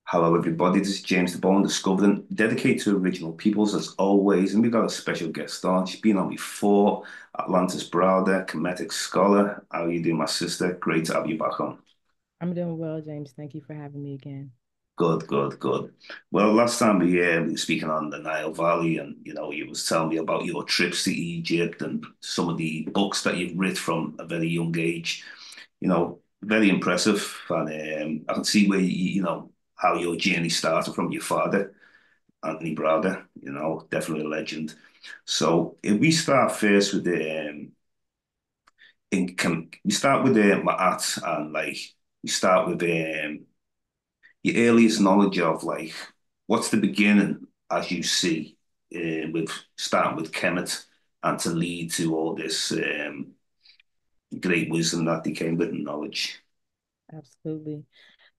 Hello, everybody. This is James Diboe, Discovering, dedicated to original peoples as always. And we got a special guest on. She's been on before, Atlantis Browder Kemetic Scholar. How are you doing, my sister? Great to have you back on. I'm doing well, James. Thank you for having me again. Good, good, good. Well, last time we were speaking on the Nile Valley, and you was telling me about your trips to Egypt and some of the books that you've read from a very young age. Very impressive, and I can see where how your journey started from your father. Anthony Browder, definitely a legend. So if we start first with can we start with the Ma'at and like we start with your earliest knowledge of like what's the beginning as you see with starting with Kemet and to lead to all this great wisdom that they came with and knowledge. Absolutely.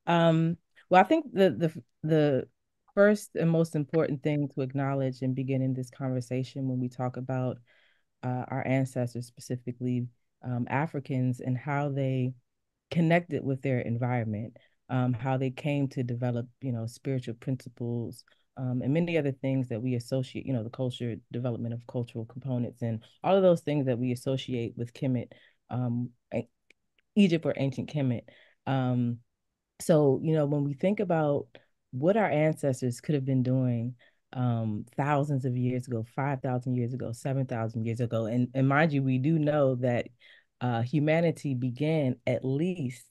Um, well, I think the first and most important thing to acknowledge in beginning this conversation when we talk about our ancestors, specifically Africans, and how they connected with their environment, how they came to develop, spiritual principles, and many other things that we associate, the culture, development of cultural components, and all of those things that we associate with Kemet, um, Egypt or ancient Kemet. Um, so, when we think about what our ancestors could have been doing thousands of years ago, 5,000 years ago, 7,000 years ago, and mind you, we do know that humanity began at least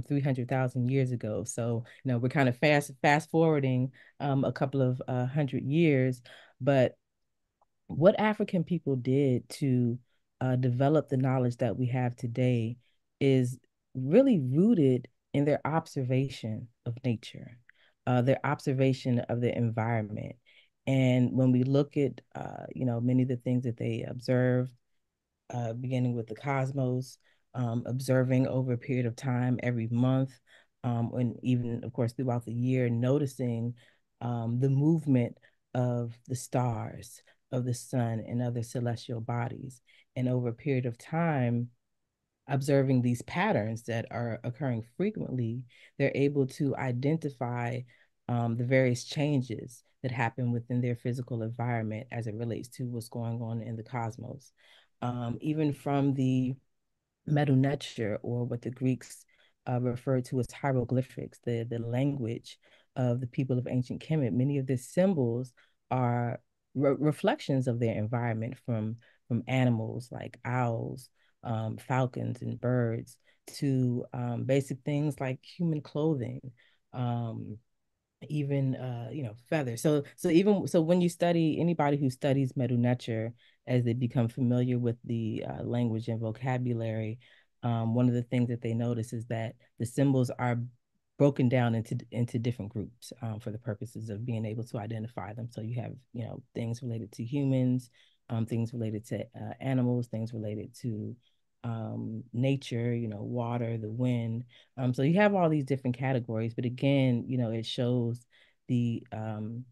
300,000 years ago. So, we're kind of fast forwarding a couple of hundred years, but what African people did to develop the knowledge that we have today is really rooted in their observation of nature, their observation of the environment. And when we look at, many of the things that they observed, beginning with the cosmos, observing over a period of time every month, and even, of course, throughout the year, noticing the movement of the stars, of the sun, and other celestial bodies. And over a period of time, observing these patterns that are occurring frequently, they're able to identify the various changes that happen within their physical environment as it relates to what's going on in the cosmos. Even from the Medu or what the Greeks referred to as hieroglyphics, the language of the people of ancient Kemet. Many of the symbols are reflections of their environment from animals like owls, falcons, and birds to basic things like human clothing. Um, even feathers. So when you study anybody who studies Medu Neter as they become familiar with the language and vocabulary, one of the things that they notice is that the symbols are broken down into different groups for the purposes of being able to identify them. So you have things related to humans, things related to animals, things related to nature, water, the wind. So you have all these different categories, but again, it shows the um,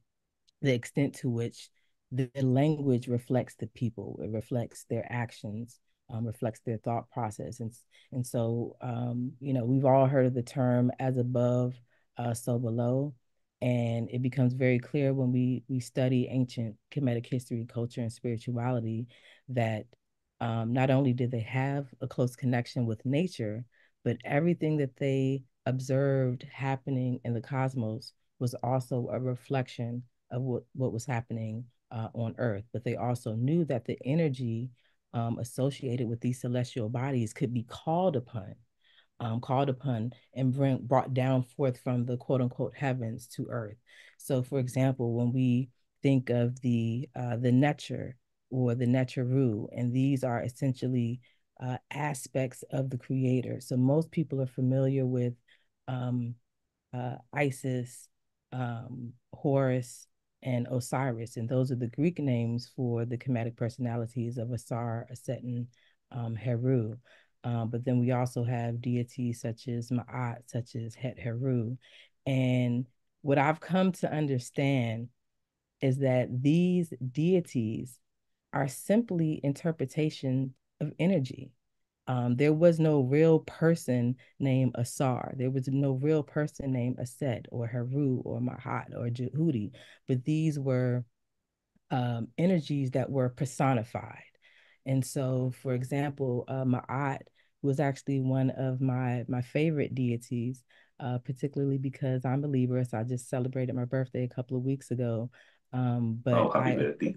the extent to which the language reflects the people. It reflects their actions, reflects their thought process, and so we've all heard of the term "as above, so below." And it becomes very clear when we study ancient Kemetic history, culture, and spirituality that not only did they have a close connection with nature, but everything that they observed happening in the cosmos was also a reflection of what was happening on Earth. But they also knew that the energy associated with these celestial bodies could be called upon and brought down forth from the quote unquote heavens to earth. So, for example, when we think of the Netcher or the Netcheru, and these are essentially aspects of the Creator. So most people are familiar with um, Isis, Horus, and Osiris, and those are the Greek names for the chromatic personalities of Asar, Asetin, Heru. But then we also have deities such as Ma'at, such as Het Heru. And what I've come to understand is that these deities are simply interpretation of energy. There was no real person named Asar. There was no real person named Aset or Heru or Mahat or Jehudi, but these were energies that were personified. And so, for example, Ma'at was actually one of my favorite deities, particularly because I'm a Libra. So I just celebrated my birthday a couple of weeks ago. Oh, But happy birthday.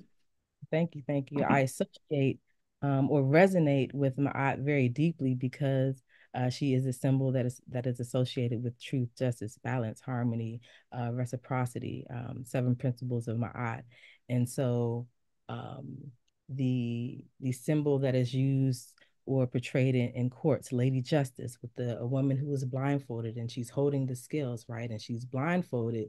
thank you, thank you. I associate or resonate with Ma'at very deeply because she is a symbol that is associated with truth, justice, balance, harmony, reciprocity, seven principles of Ma'at. And so um, the symbol that is used or portrayed in courts, Lady Justice, with a woman who is blindfolded and she's holding the scales, right? And she's blindfolded,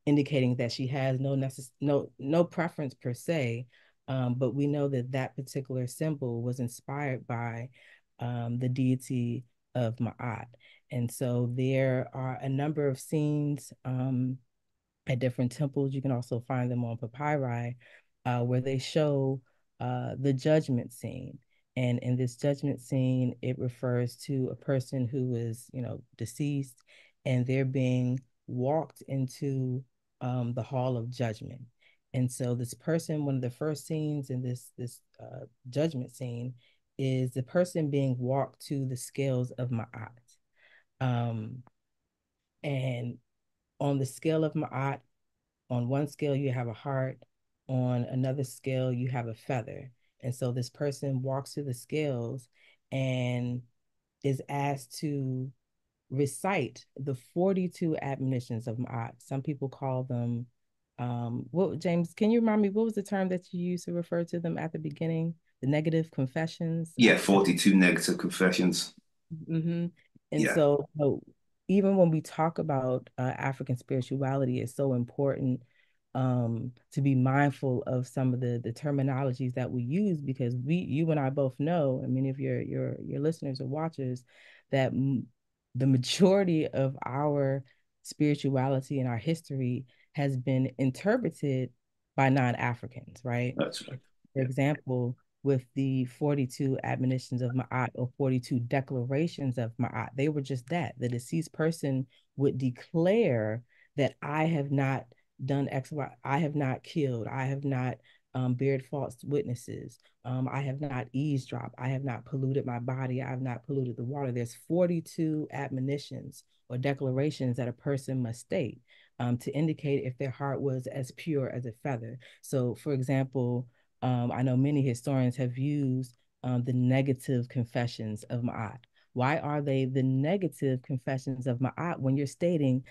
indicating that she has no preference per se, but we know that that particular symbol was inspired by the deity of Ma'at. And so there are a number of scenes at different temples. You can also find them on papyri, where they show the judgment scene. And in this judgment scene, it refers to a person who is, deceased, and they're being walked into the hall of judgment. And so this person, one of the first scenes in this judgment scene, is the person being walked to the scales of Ma'at. Um, and on the scale of Ma'at, on one scale you have a heart, on another scale you have a feather. And so this person walks through the scales and is asked to recite the 42 admonitions of Ma'at. Some people call them what, James, can you remind me what was the term that you used to refer to them at the beginning? The negative confessions. Yeah, 42 negative confessions. Mm-hmm. And Yeah, so, even when we talk about African spirituality, it's so important to be mindful of some of the terminologies that we use because you and I both know, and many of your listeners or watchers, that the majority of our spirituality and our history has been interpreted by non-Africans, right? that's right. For Yeah, example, with the 42 admonitions of Ma'at or 42 declarations of Ma'at, they were just that. The deceased person would declare that I have not done X, Y, I have not killed, I have not bared false witnesses, I have not eavesdropped, I have not polluted my body, I have not polluted the water. There's 42 admonitions or declarations that a person must state to indicate if their heart was as pure as a feather. So, for example, I know many historians have used the negative confessions of Ma'at. Why are they the negative confessions of Ma'at when you're stating,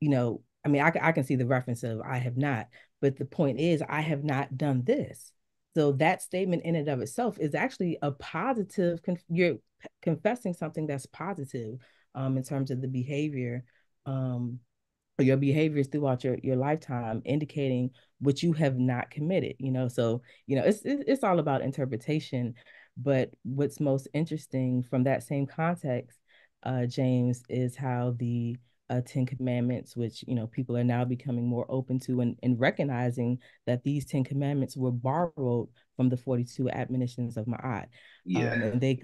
I mean, I can see the reference of I have not, but the point is, I have not done this. So that statement in and of itself is actually a positive, you're confessing something that's positive in terms of the behavior um, or your behaviors throughout your lifetime indicating what you have not committed, so it's all about interpretation. But what's most interesting from that same context, James, is how the Ten Commandments, which people are now becoming more open to and recognizing that these Ten Commandments were borrowed from the 42 admonitions of Ma'at. yeah, And they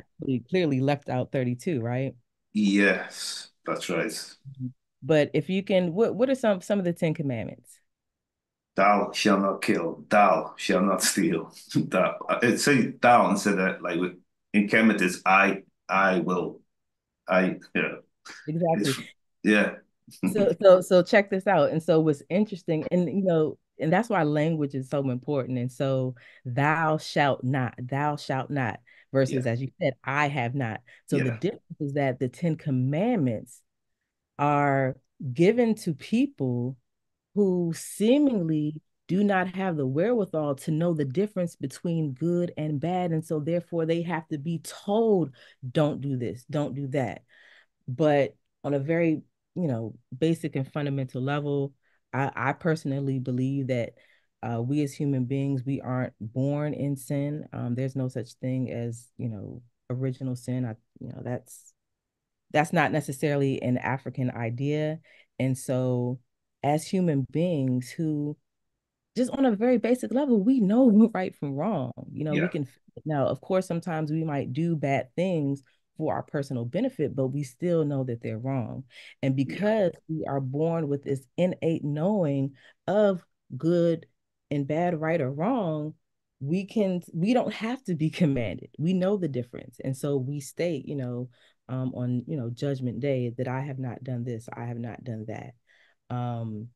clearly left out 32, right? yes, that's right. But if you can, what are some of the Ten Commandments? Thou shall not kill. Thou shall not steal. Thou, it say thou instead of like in Kemet is I will. Yeah. Exactly. It's yeah. So check this out. And so what's interesting, and that's why language is so important. And so thou shalt not, Yeah. versus as you said, I have not. So the Yeah. difference is that the Ten Commandments are given to people who seemingly do not have the wherewithal to know the difference between good and bad. And so therefore they have to be told, don't do this, don't do that. But on a very, basic and fundamental level, I personally believe that we as human beings, we aren't born in sin. There's no such thing as, original sin. That's not necessarily an African idea. And so as human beings who just on a very basic level, we know right from wrong. We Yeah, can now, of course, sometimes we might do bad things for our personal benefit, but we still know that they're wrong. And yeah, because we are born with this innate knowing of good and bad, right or wrong, we don't have to be commanded. We know the difference. And so we state, on judgment day that I have not done this, I have not done that. Um,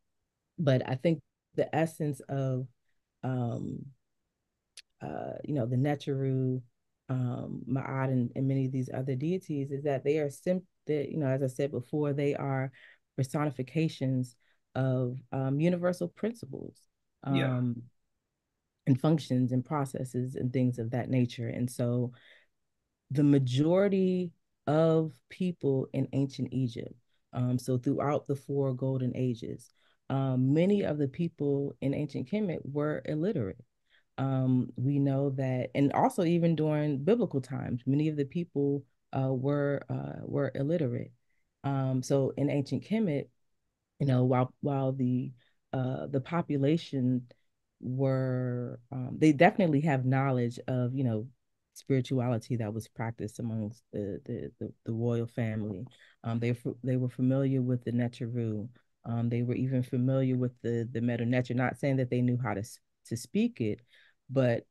but I think the essence of um, the Neteru, Ma'at, and many of these other deities is that they are that, as I said before, they are personifications of universal principles, yeah, um, and functions and processes and things of that nature. And so the majority of people in ancient Egypt, so throughout the four golden ages, many of the people in ancient Kemet were illiterate. We know that, and also even during biblical times, many of the people were illiterate. So in ancient Kemet, while the population were they definitely have knowledge of spirituality that was practiced amongst the royal family. They were familiar with the Neteru. They were even familiar with the Medu Neter. Not saying that they knew how to speak it, but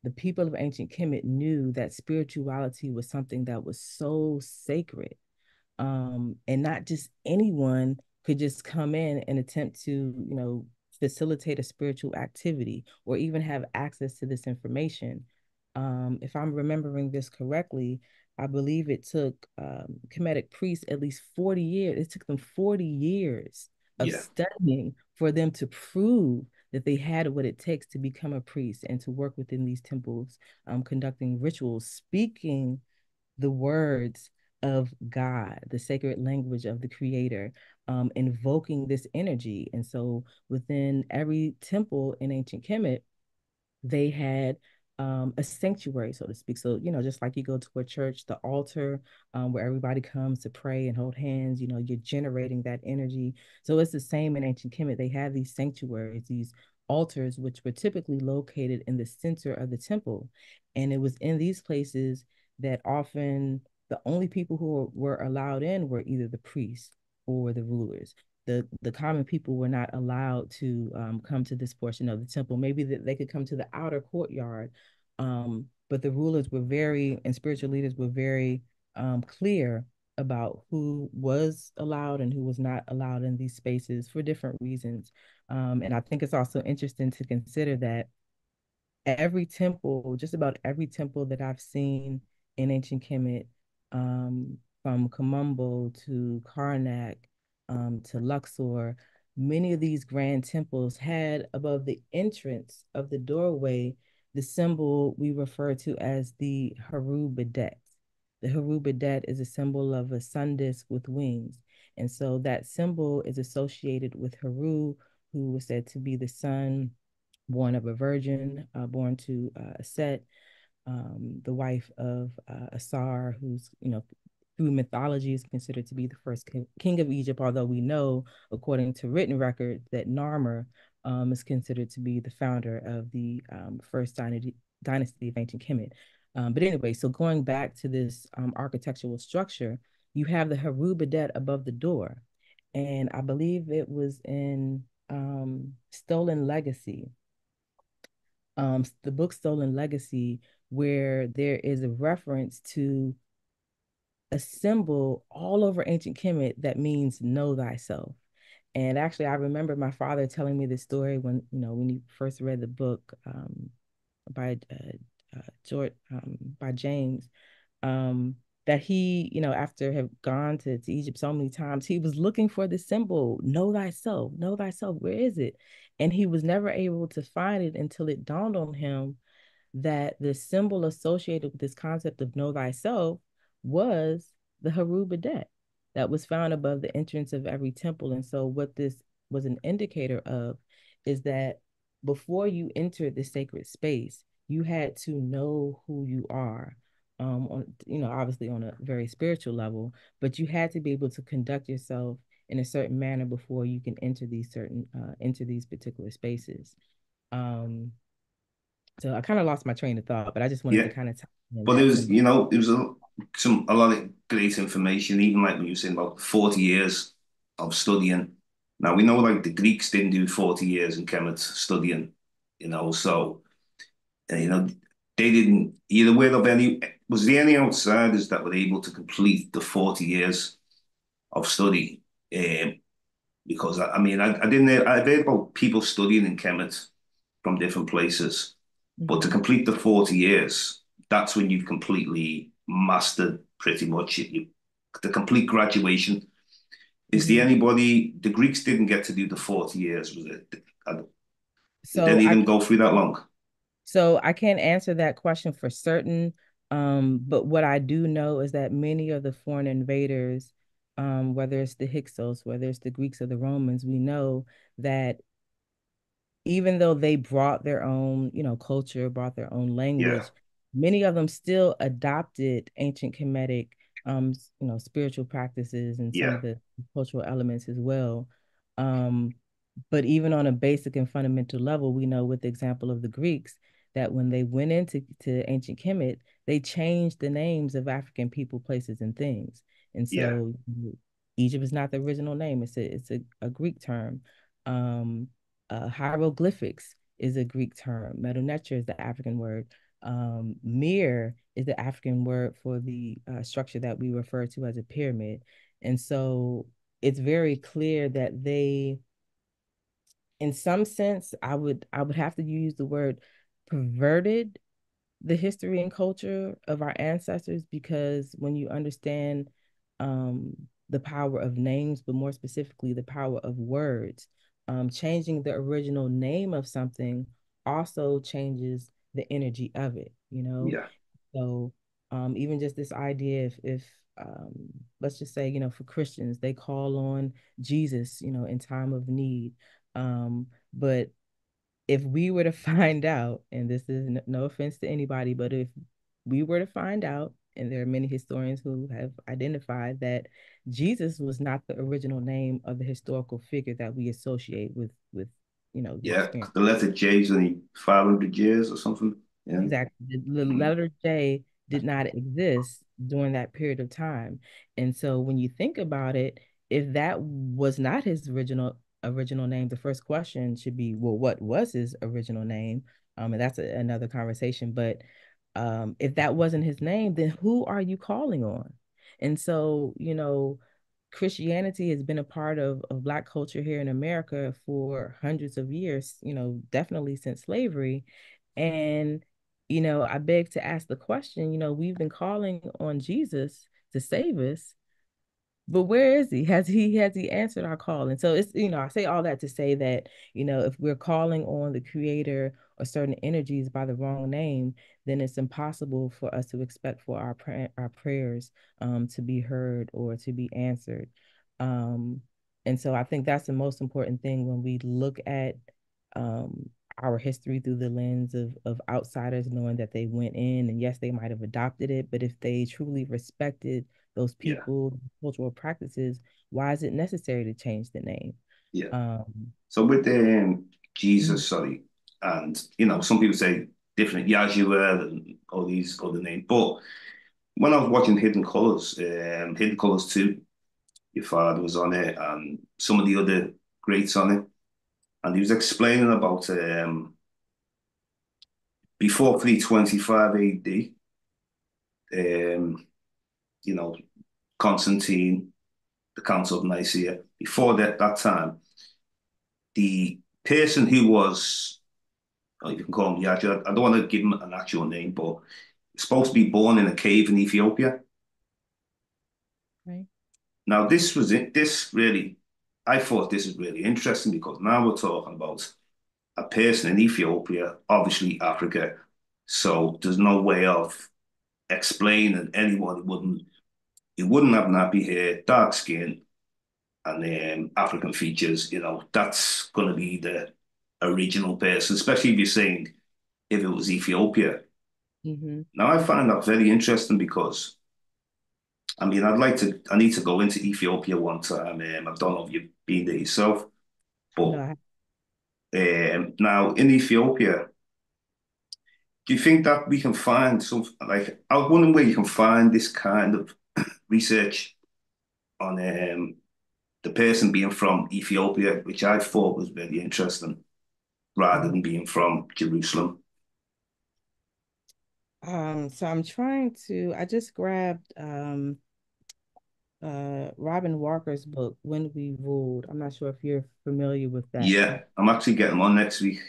the people of ancient Kemet knew that spirituality was something that was so sacred, and not just anyone could just come in and attempt to, facilitate a spiritual activity or even have access to this information. If I'm remembering this correctly, I believe it took Kemetic priests at least 40 years. It took them 40 years of yeah, studying for them to prove that they had what it takes to become a priest and to work within these temples, conducting rituals, speaking the words of God, the sacred language of the Creator, invoking this energy. And so within every temple in ancient Kemet, they had a sanctuary, so to speak. So, just like you go to a church, the altar, where everybody comes to pray and hold hands, you're generating that energy. So it's the same in ancient Kemet. They had these sanctuaries, these altars, which were typically located in the center of the temple. And it was in these places that often the only people who were allowed in were either the priests or the rulers. The common people were not allowed to come to this portion of the temple. Maybe that they could come to the outer courtyard, but the rulers were very and spiritual leaders were very clear about who was allowed and who was not allowed in these spaces for different reasons. And I think it's also interesting to consider that every temple, just about every temple that I've seen in ancient Kemet, from Kamumbo to Karnak, to Luxor, many of these grand temples had above the entrance of the doorway the symbol we refer to as the Haru Bedet. The Haru Bedet is a symbol of a sun disk with wings. And so that symbol is associated with Haru, who was said to be the sun born of a virgin, born to Set, the wife of Asar, who's, through mythology is considered to be the first king of Egypt, although we know, according to written record, that Narmer is considered to be the founder of the first dynasty of ancient Kemet. But anyway, so going back to this architectural structure, you have the Haru Bedet above the door. And I believe it was in Stolen Legacy, the book Stolen Legacy, where there is a reference to a symbol all over ancient Kemet that means know thyself. And actually, I remember my father telling me this story when he first read the book, by George, by James, um, that he, after have gone to Egypt so many times, he was looking for the symbol, know thyself, where is it? And he was never able to find it until it dawned on him that the symbol associated with this concept of know thyself was the Haru Bedet that was found above the entrance of every temple. And so, what this was an indicator of is that before you entered the sacred space, you had to know who you are. Obviously on a very spiritual level, but you had to be able to conduct yourself in a certain manner before you can enter these particular spaces. Um, so I kind of lost my train of thought, but I just wanted to Yeah. kind of tell you But it that was, symbol. it was a lot of great information, even like when you were saying about 40 years of studying. Now we know like the Greeks didn't do 40 years in Kemet studying, so you know, they didn't either aware of was there any outsiders that were able to complete the 40 years of study? Because I mean I didn't I've heard about people studying in Kemet from different places. But to Hmm. complete the 40 years, that's when you've completely mastered pretty much the complete graduation. Is there Hmm. anybody, the Greeks didn't get to do the 40 years, was it? Did So any of I them go through that long? so I can't answer that question for certain. But what I do know is that many of the foreign invaders, whether it's the Hyksos, whether it's the Greeks or the Romans, we know that even though they brought their own, culture, brought their own Yeah, language, many of them still adopted ancient Kemetic, spiritual practices and some yeah, of the cultural elements as well. Um, but even on a basic and fundamental level, we know with the example of the Greeks that when they went into ancient Kemet, they changed the names of African people, places, and things. And yeah, so Egypt is not the original name; it's a Greek term. Um, Hieroglyphics is a Greek term. Medu Neter is the African word. Mir is the African word for the structure that we refer to as a pyramid. And so it's very clear that they, in some sense, I would have to use the word perverted the history and culture of our ancestors, because when you understand the power of names, but more specifically the power of words, changing the original name of something also changes the energy of it, you know? yeah, So even just this idea, if let's just say, for Christians, they call on Jesus, in time of need. But if we were to find out, and this is no offense to anybody, but if we were to find out, and there are many historians who have identified that Jesus was not the original name of the historical figure that we associate the yeah. experience. The letter J's only 500 years or something. Yeah, Exactly. The mhm, letter J did not exist during that period of time. And so when you think about it, if that was not his original name, the first question should be, well, what was his original name? And that's another conversation. But if that wasn't his name, then who are you calling on? And so, Christianity has been a part of Black culture here in America for hundreds of years, definitely since slavery. And, I beg to ask the question, we've been calling on Jesus to save us, but where is he? Has he answered our call? And so it's, I say all that to say that, if we're calling on the creator or certain energies by the wrong name, then it's impossible for us to expect for our prayers to be heard or to be answered. Um, and so I think that's the most important thing when we look at um our history through the lens of outsiders, knowing that they went in and yes, they might have adopted it, but if they truly respected those yeah, people, cultural practices, why is it necessary to change the name? yeah. Um, So with the mhm, Jesus, sorry, and some people say different Yahshua and all these other names, but when I was watching Hidden Colors 2, your father was on it, and some of the other greats on it, and he was explaining about before 325 AD, um, you know, Constantine, the Council of Nicaea. Before that time, the person who was, or you can call him Yahshua, I don't want to give him an actual name, but supposed to be born in a cave in Ethiopia. right. Now, this was it. This really, I thought this is really interesting because now we're talking about a person in Ethiopia, obviously Africa. So there's no way of explaining anyone who wouldn't have nappy hair, dark skin, and African features. That's going to be the original person, especially if you're saying if it was Ethiopia. Hmm. Now, I find that very interesting because I mean, I need to go into Ethiopia one time. I don't know if you've been there yourself, No, but I, Now in Ethiopia, do you think that we can find some like I was wondering where you can find this kind of research on the person being from Ethiopia, which I thought was very interesting, rather Mhm. than being from Jerusalem. So I'm trying to, I just grabbed Robin Walker's book, When We Ruled. I'm not sure if you're familiar with that. Yeah, I'm actually getting them on next week.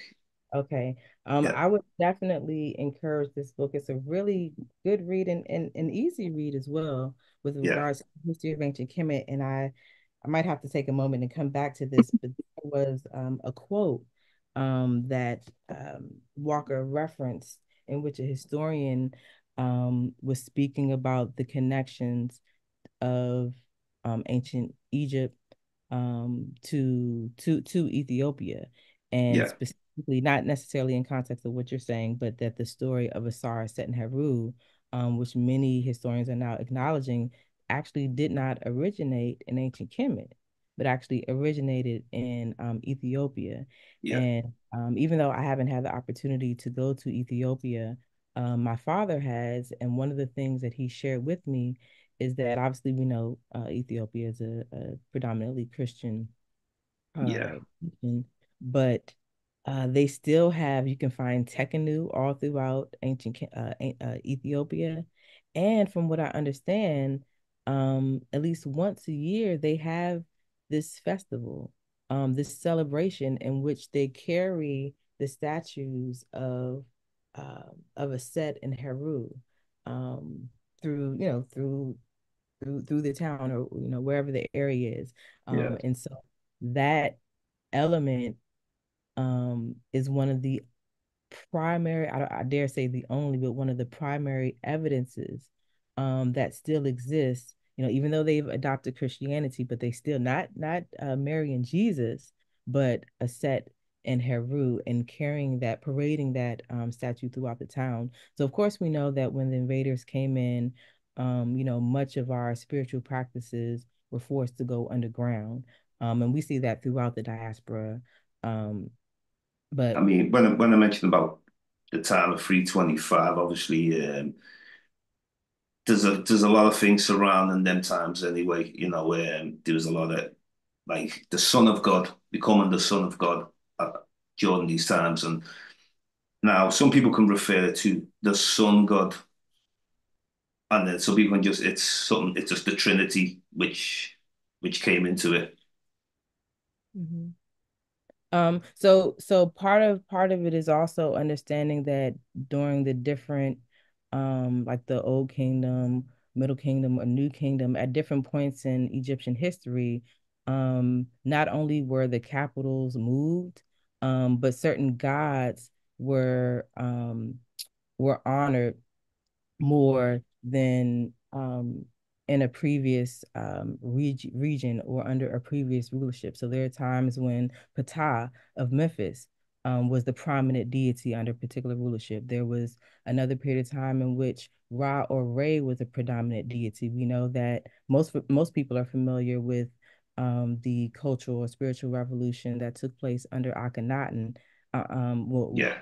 Okay. Yeah, I would definitely encourage this book. It's a really good read and an easy read as well with yeah, regards to the history of ancient Kemet. And I might have to take a moment and come back to this, but there was a quote that Walker referenced in which a historian was speaking about the connections of ancient Egypt to Ethiopia, and yeah, specifically not necessarily in context of what you're saying, but that the story of Asar, Set, and Heru, which many historians are now acknowledging, actually did not originate in ancient Kemet, but actually originated in Ethiopia. yeah, And even though I haven't had the opportunity to go to Ethiopia, my father has, and one of the things that he shared with me is that obviously we know Ethiopia is a predominantly Christian yeah, region, but they still have, you can find Tekenu all throughout ancient Ethiopia. And from what I understand, at least once a year, they have this festival, this celebration in which they carry the statues of a Set and Heru through, through the town or wherever the area is. yeah. And so that element is one of the primary, I dare say the only, but one of the primary evidences that still exists. Even though they've adopted Christianity, but they still not marrying Jesus, but a Set and Heru and carrying that, parading that statue throughout the town. So of course we know that when the invaders came in, much of our spiritual practices were forced to go underground. And we see that throughout the diaspora. Um, I but mean, when I mentioned about the time of 325, obviously, there's a lot of things surrounding them times anyway. There was a lot of like the Son of God becoming the Son of God uh, during these times, and now some people can refer to the Son God, and then some people can just it's just the Trinity which came into it. Mhm. So part of it is also understanding that during the different, like the Old Kingdom, Middle Kingdom, or New Kingdom, at different points in Egyptian history, not only were the capitals moved, but certain gods were honored more than in a previous region or under a previous rulership. So there are times when Ptah of Memphis was the prominent deity under particular rulership. There was another period of time in which Ra or Re was a predominant deity. We know that most people are familiar with the cultural or spiritual revolution that took place under Akhenaten, Yeah,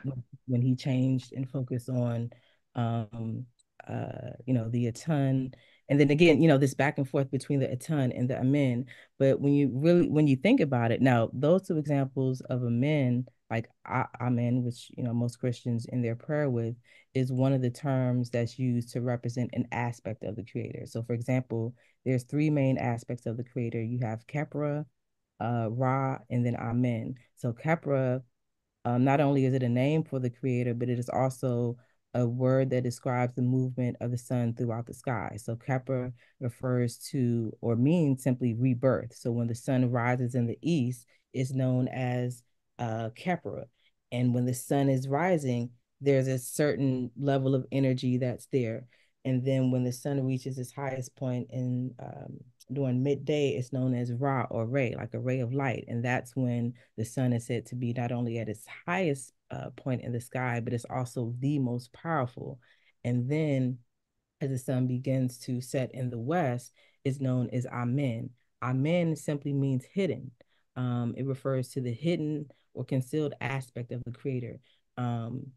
when he changed and focused on um, the Atun. And then again, this back and forth between the Atun and the Amen. But when you think about it, now those two examples of Amen, like Amen, which most Christians in their prayer with, is one of the terms that's used to represent an aspect of the Creator. So, for example, there's three main aspects of the Creator. You have Kepra, Ra, and then Amen. So Kepra, not only is it a name for the creator, but it is also a word that describes the movement of the sun throughout the sky. So Kepler refers to or means simply rebirth. So when the sun rises in the east, it's known as Kepler. And when the sun is rising, there's a certain level of energy that's there. And then when the sun reaches its highest point in during midday, it's known as Ra or Ray, like a ray of light. And that's when the sun is said to be not only at its highest point in the sky, but it's also the most powerful. And then as the sun begins to set in the west, is known as Amen. Amen simply means hidden. It refers to the hidden or concealed aspect of the creator. Um,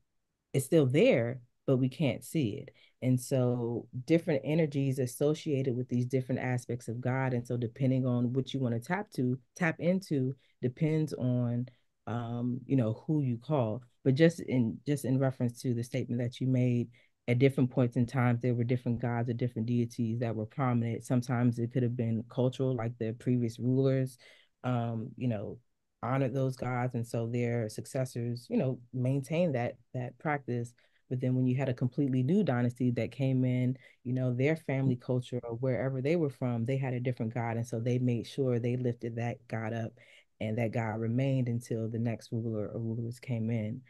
it's still there, but we can't see it. And so different energies associated with these different aspects of God. And so depending on what you want to tap into depends on who you call. But just in reference to the statement that you made, at different points in time, there were different gods or different deities that were prominent. Sometimes it could have been cultural, like the previous rulers, you know, honored those gods, and so their successors, maintained that practice. But then when you had a completely new dynasty that came in, their family culture or wherever they were from, they had a different god, and so they made sure they lifted that god up, and that god remained until the next ruler or rulers came in.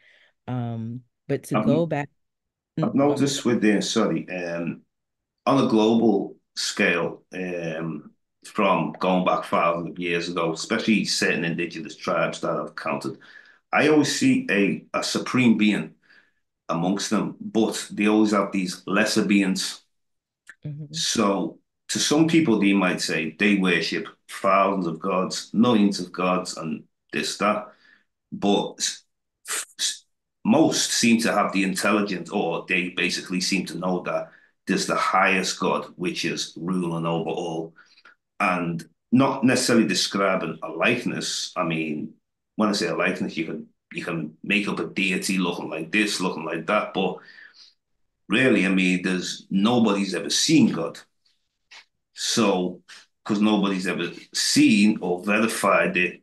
But to I've, go back, I've go ahead. noticed with this, sorry, on a global scale, from going back thousands of years ago, especially certain indigenous tribes that I've counted, I always see a supreme being amongst them, but they always have these lesser beings. Mhm, So to some people, they might say they worship thousands of gods, millions of gods, and this, that. But most seem to have the intelligence, or they basically seem to know that there's the highest God, which is ruling over all, and not necessarily describing a likeness. I mean, when I say a likeness, you can make up a deity looking like this, looking like that, but really, I mean, there's nobody's ever seen God. So, because nobody's ever seen or verified it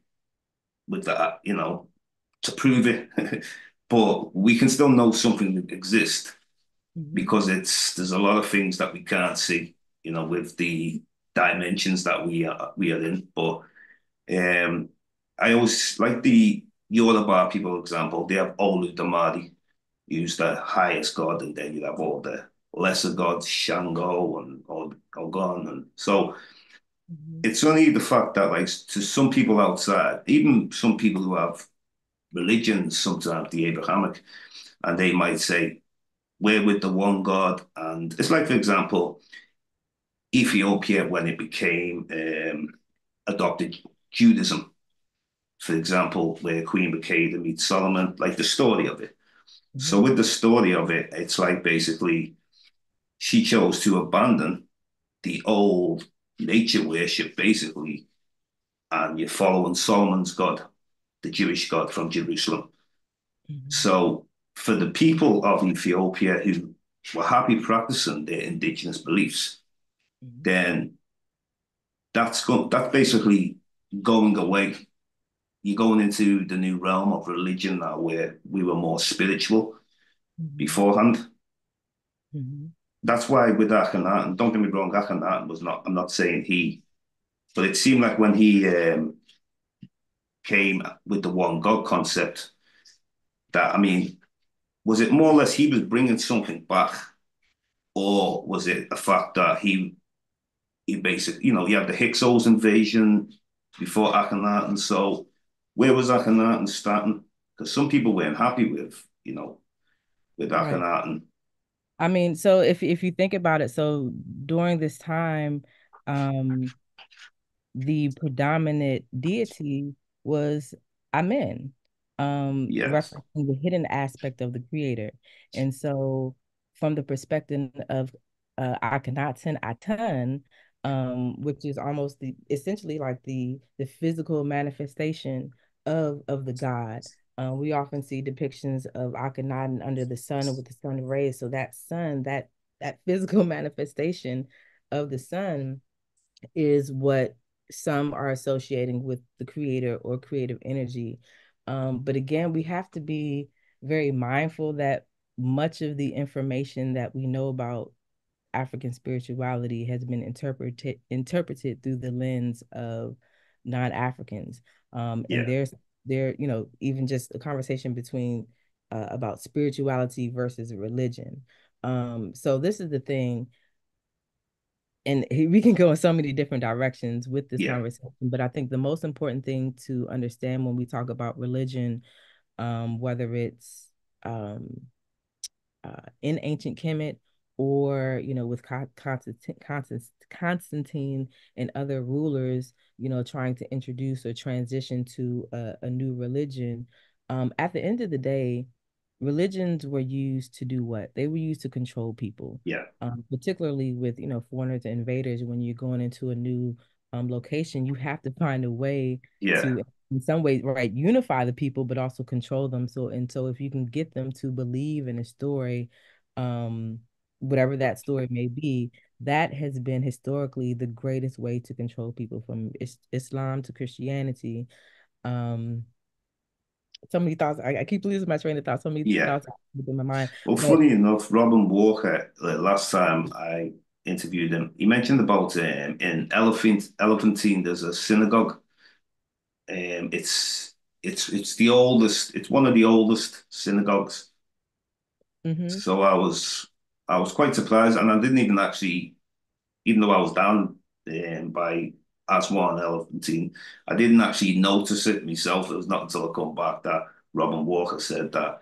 with that, to prove it. But we can still know something exists mhm, because there's a lot of things that we can't see, with the dimensions that we are in. But um, I always like the Yoruba people example. They have Olu Damadi, who's the highest god, and then you have all the lesser gods, Shango and Ogon, and so mhm, it's only the fact that, like, to some people outside, even some people who have religions, sometimes the Abrahamic, and they might say, we're with the one God. And it's like, for example, Ethiopia, when it became adopted Judaism, for example, where Queen Makeda meets Solomon, like the story of it. So mhm, with the story of it, it's like basically she chose to abandon the old nature worship, basically, and you're following Solomon's God, the Jewish God from Jerusalem. mhm, So for the people of Ethiopia who were happy practicing their indigenous beliefs, mhm, then that's basically going away. You're going into the new realm of religion now where we were more spiritual mhm, beforehand. mhm, That's why with Akhenaten, don't get me wrong, Akhenaten was not, I'm not saying he, but it seemed like when he came with the one God concept, that, I mean, was it more or less he was bringing something back, or was it a fact that he basically, he had the Hyksos invasion before Akhenaten. So where was Akhenaten starting? Because some people weren't happy with right. Akhenaten. I mean, so if you think about it, so during this time, um, the predominant deity was Amen, Yes. referencing the hidden aspect of the creator. And so, from the perspective of Akhenaten, Atan, which is almost the essentially like the physical manifestation of the god. We often see depictions of Akhenaten under the sun or with the sun rays. So that sun, that physical manifestation of the sun is what some are associating with the creator or creative energy. But again, we have to be very mindful that much of the information that we know about African spirituality has been interpreted through the lens of non-Africans. And Yeah. even just a conversation between about spirituality versus religion. So this is the thing, and we can go in so many different directions with this Yeah. conversation, but I think the most important thing to understand when we talk about religion, whether it's um, in ancient Kemet or with Constantine and other rulers, trying to introduce or transition to a new religion. At the end of the day, religions were used to do what? They were used to control people, Yeah, particularly with foreigners and invaders. When you're going into a new location, you have to find a way yeah, to, in some ways, right, unify the people, but also control them. So if you can get them to believe in a story, um, whatever that story may be, that has been historically the greatest way to control people from Islam to Christianity. Um, so many thoughts. I keep losing my train of thought. So many yeah. thoughts within my mind. Well, But funny enough, Robin Walker, last time I interviewed him, he mentioned about in Elephantine, there's a synagogue. It's the oldest. It's one of the oldest synagogues. mhm, So I was quite surprised, and I didn't even actually, even though I was down by Aswan Elephantine, I didn't actually notice it myself. It was not until I come back that Robin Walker said that.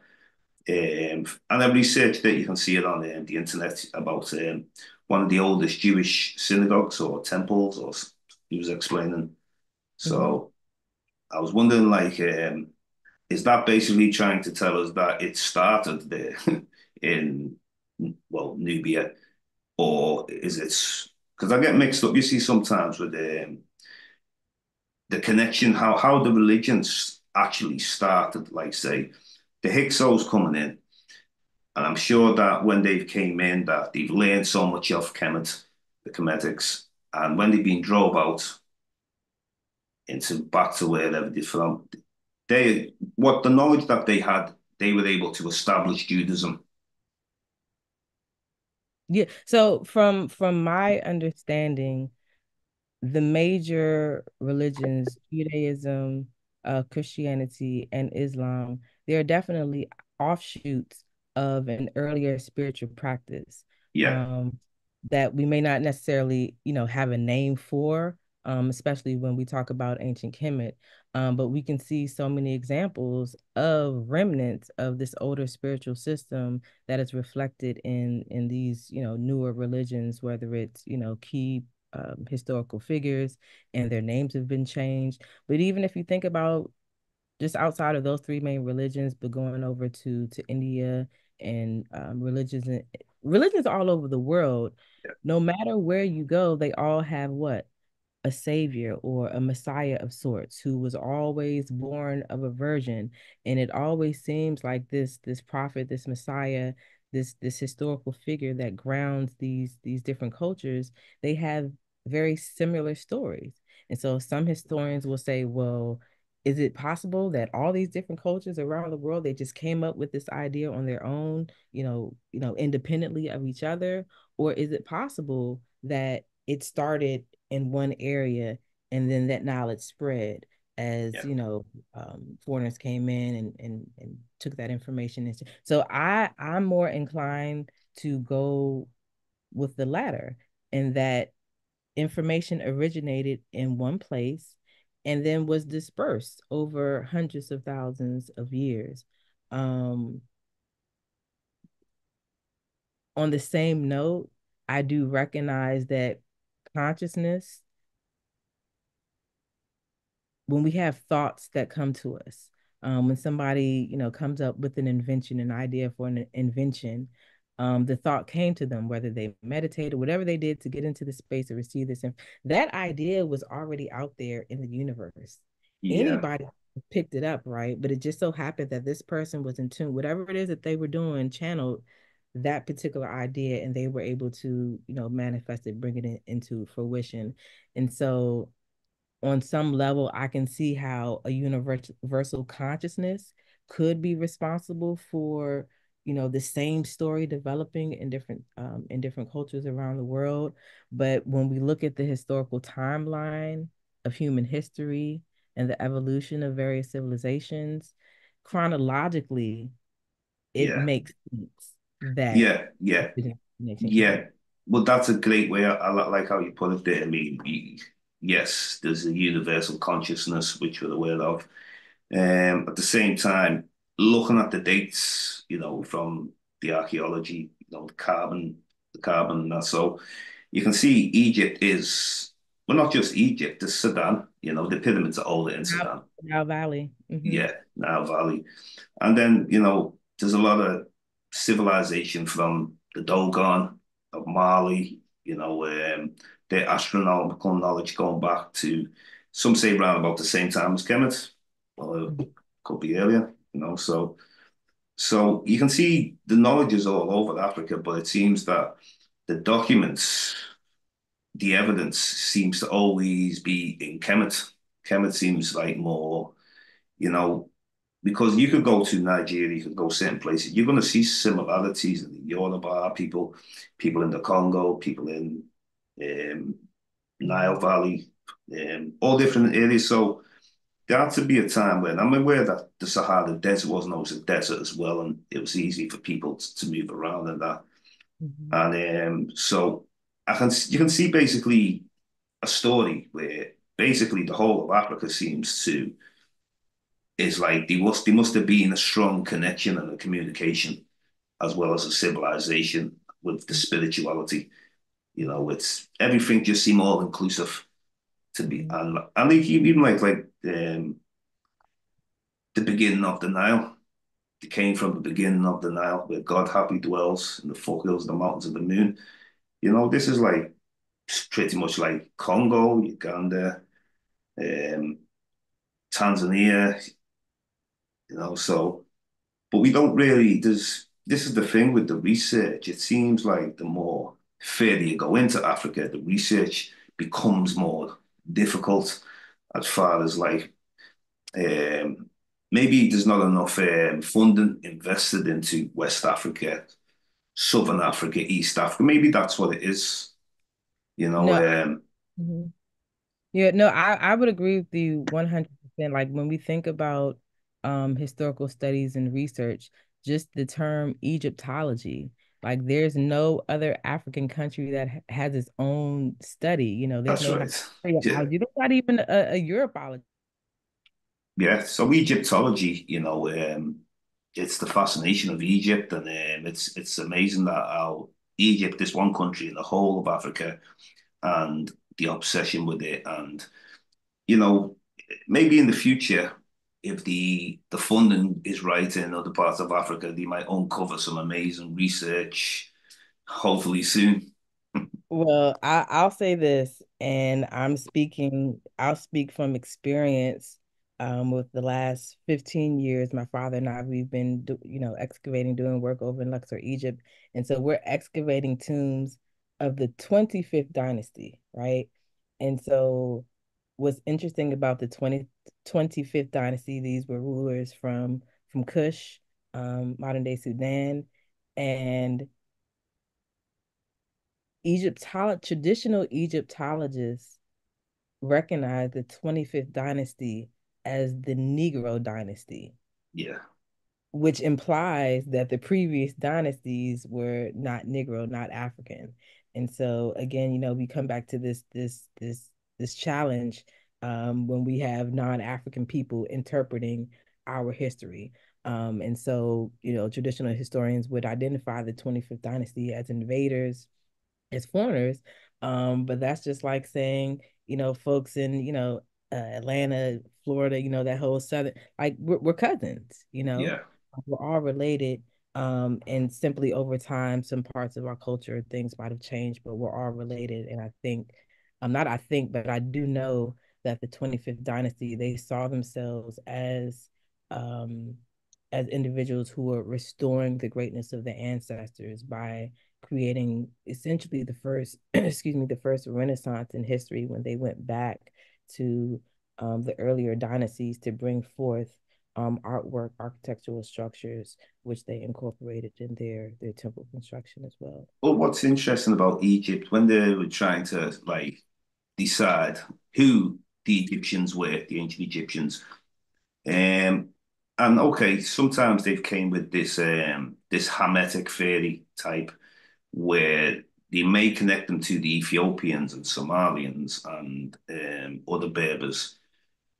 And I researched it. You can see it on the internet about one of the oldest Jewish synagogues or temples, or he was explaining. mhm. So I was wondering, like, is that basically trying to tell us that it started there in, well, Nubia, or is it? Because I get mixed up. You see sometimes with the connection, how the religions actually started. Like, say, the Hyksos coming in. And I'm sure that when they came in, that they've learned so much of the Kemetics, and when they've been drove out into back to wherever they're from, what the knowledge that they had, they were able to establish Judaism. Yeah. So from my understanding, the major religions, Judaism, Christianity, and Islam, they are definitely offshoots of an earlier spiritual practice, Yeah, um, that we may not necessarily, have a name for, especially when we talk about ancient Kemet. But we can see so many examples of remnants of this older spiritual system that is reflected in these, newer religions, whether it's, key historical figures and their names have been changed. But even if you think about just outside of those three main religions, but going over to India and religions all over the world, no matter where you go, they all have what? A savior or a messiah of sorts who was always born of a virgin, and it always seems like this prophet, this messiah, this historical figure that grounds these different cultures, they have very similar stories. And so some historians will say, well, is it possible that all these different cultures around the world, they just came up with this idea on their own, independently of each other? Or is it possible that it started in one area and then that knowledge spread as, yeah, foreigners came in and took that information? So I'm more inclined to go with the latter, in that information originated in one place and then was dispersed over hundreds of thousands of years. Um, on the same note, I do recognize that consciousness, when we have thoughts that come to us, when somebody comes up with an invention, an idea for an invention, the thought came to them, whether they meditated, whatever they did to get into the space or receive this, that idea was already out there in the universe. yeah, Anybody picked it up, right? But it just so happened that this person was in tune, whatever it is that they were doing, channeled that particular idea, and they were able to manifest it, bring it into fruition. And so on some level, I can see how a universal consciousness could be responsible for, the same story developing in different cultures around the world. But when we look at the historical timeline of human history and the evolution of various civilizations, chronologically, it yeah, makes sense that yeah, yeah, it nation came. yeah. Well, that's a great way. I like how you put it there. I mean, yes, there's a universal consciousness which we're aware of. At the same time, looking at the dates, from the archaeology, the the carbon and that. So you can see Egypt is, well, not just Egypt, it's Sudan. The pyramids are older in Now, Sudan. Now Valley. Yeah, Nile Valley. And then, there's a lot of civilization from the Dogon of Mali, their astronomical knowledge going back to, some say around about the same time as Kemet, or Mhm. could be earlier, so you can see the knowledge is all over Africa, but it seems that the documents, the evidence seems to always be in Kemet. Kemet seems like more, you know, because you could go to Nigeria, you could go certain places, you're going to see similarities in the Yoruba people, people in the Congo, people in um, Nile Mhm. Valley, all different areas. So there had to be a time when I'm aware that the Sahara Desert wasn't always a desert as well, and it was easy for people to move around and that. Mhm. And so you can see basically a story where basically the whole of Africa seems to is like they must have been a strong connection and a communication as well as a civilization with the spirituality. It's everything just seemed all inclusive to be, Mhm. and like even the beginning of the Nile. They came from the beginning of the Nile, where God happily dwells in the foothills, the mountains of the moon. This is like pretty much like Congo, Uganda, um, Tanzania. So but we don't really. This is the thing with the research. It seems like the more further you go into Africa, the research becomes more difficult as far as like um, maybe there's not enough funding invested into West Africa, Southern Africa, East Africa. Maybe that's what it is. You know, No. um, Mhm. Yeah, no, I would agree with you 100%. Like when we think about historical studies and research, just the term Egyptology, like there's no other African country that has its own study. There's that's no right. Yeah, Nigeriology. There's not even a Europology. yeah. So Egyptology, it's the fascination of Egypt, and it's amazing that how Egypt is one country in the whole of Africa, and the obsession with it, and you know, maybe in the future, if the funding is right in other parts of Africa, they might uncover some amazing research. Hopefully soon. Well, I'll say this, and I'll speak from experience. With the last 15 years, my father and I, we've been, excavating, doing work over in Luxor, Egypt. And so we're excavating tombs of the 25th dynasty, right? And so what's interesting about the 25th dynasty, these were rulers from Kush, modern day Sudan, and traditional Egyptologists recognize the 25th dynasty as the Negro dynasty, Yeah, which implies that the previous dynasties were not Negro, not African. And so again, we come back to this challenge when we have non-African people interpreting our history. And so, traditional historians would identify the 25th dynasty as invaders, as foreigners. But that's just like saying, folks in, Atlanta, Florida, that whole southern, like we're cousins, yeah. we're all related. And simply over time, some parts of our culture, things might have changed, but we're all related. And I think, not I think, but I do know that the 25th dynasty, they saw themselves um, as individuals who were restoring the greatness of the ancestors by creating essentially the first, excuse me, the first Renaissance in history when they went back to the earlier dynasties to bring forth artwork, architectural structures, which they incorporated in their temple construction as well. But what's interesting about Egypt when they were trying to like decide who the Egyptians were, the ancient Egyptians, um, and okay, sometimes they've came with this Hametic theory type where they may connect them to the Ethiopians and Somalians and other Berbers,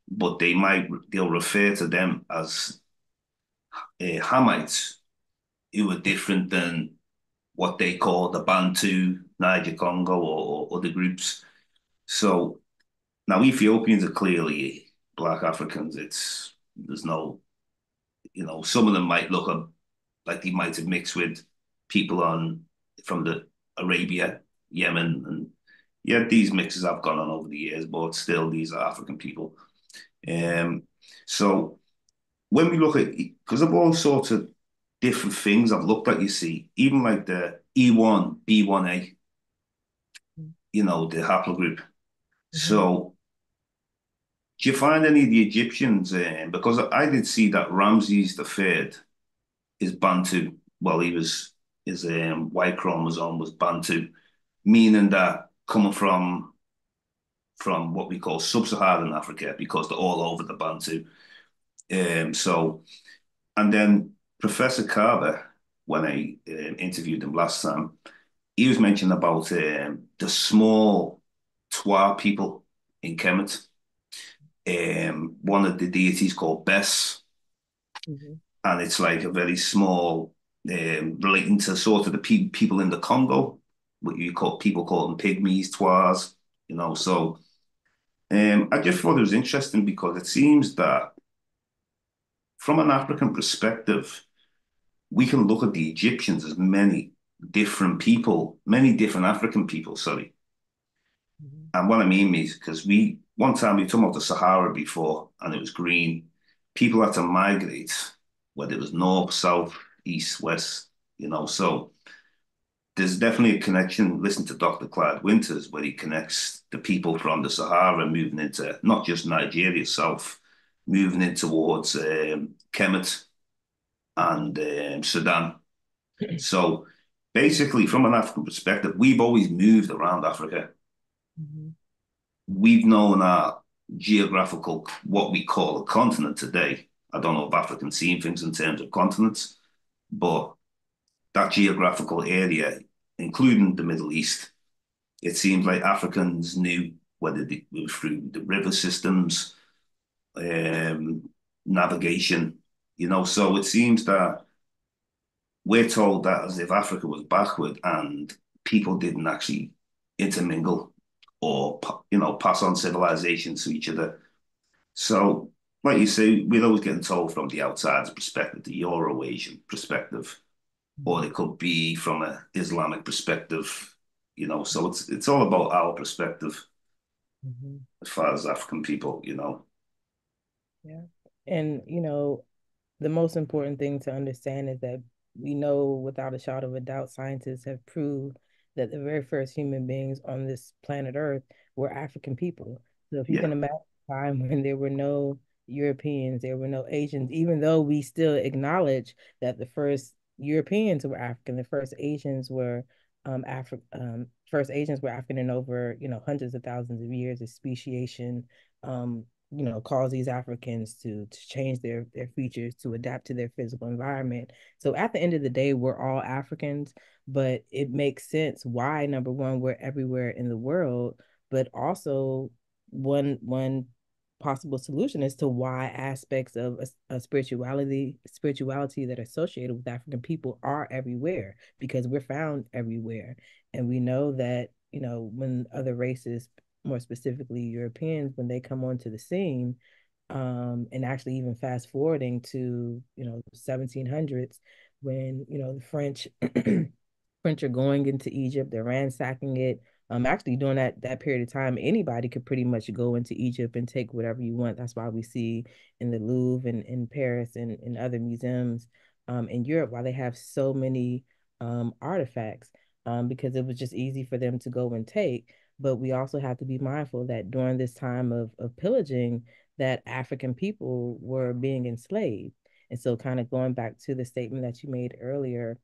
but they'll refer to them as Hamites, who are different than what they call the Bantu, Niger Congo, or other groups. So now Ethiopians are clearly Black Africans. There's no, some of them might look like they might have mixed with people on from the Arabia, Yemen, and yeah, these mixes have gone on over the years, but still these are African people. Um, so when we look at, because of all sorts of different things I've looked at, you see, even like the E1, B1A, the haplogroup. Mm-hmm. So do you find any of the Egyptians, because I did see that Ramses the Third is Bantu. Well, his Y chromosome was Bantu, meaning that coming from what we call sub-Saharan Africa, because they're all over the Bantu. So, and then Professor Carver, when I interviewed him last time, he was mentioning about the small Twa people in Kemet. One of the deities called Bess, Mm-hmm. and it's like a very small, relating to sort of the people in the Congo, what you call people call them pygmies, Twas, So I just thought it was interesting because it seems that from an African perspective, we can look at the Egyptians as many different people, many different African people, sorry. Mm-hmm. And what I mean is because one time we talked about the Sahara before and it was green. People had to migrate, whether it was north, south, east, west, So there's definitely a connection. Listen to Dr. Clyde Winters, where he connects the people from the Sahara moving into not just Nigeria south, moving in towards Kemet Mm-hmm. and Sudan. So basically, from an African perspective, we've always moved around Africa. Mm-hmm. We've known our geographical, what we call a continent today. I don't know if Africans see things in terms of continents, but that geographical area, including the Middle East, it seems like Africans knew whether they were through the river systems, um, navigation, So it seems that we're told that as if Africa was backward and people didn't actually intermingle or pass on civilization to each other. So, like you say, we're always getting told from the outsider's perspective, the Euro-Asian perspective, or it could be from an Islamic perspective, So it's all about our perspective Mm-hmm. as far as African people. Yeah. And, the most important thing to understand is that we know without a shadow of a doubt, scientists have proved that the very first human beings on this planet Earth were African people. So if you can Yeah, imagine a time when there were no Europeans, there were no Asians, even though we still acknowledge that the first Europeans were African, the first Asians were African in over, hundreds of thousands of years of speciation, cause these Africans to change their features to adapt to their physical environment. So at the end of the day, we're all Africans, but it makes sense why, number one, we're everywhere in the world, but also one possible solution as to why aspects of a spirituality that are associated with African people are everywhere, because we're found everywhere. And we know that, when other races, more specifically Europeans, when they come onto the scene, and actually even fast forwarding to 1700s, when the French are going into Egypt, they're ransacking it. Actually during that period of time, anybody could pretty much go into Egypt and take whatever you want. That's why we see in the Louvre and in Paris and in other museums in Europe, why they have so many artifacts, because it was just easy for them to go and take. But we also have to be mindful that during this time of pillaging, that African people were being enslaved. And so kind of going back to the statement that you made earlier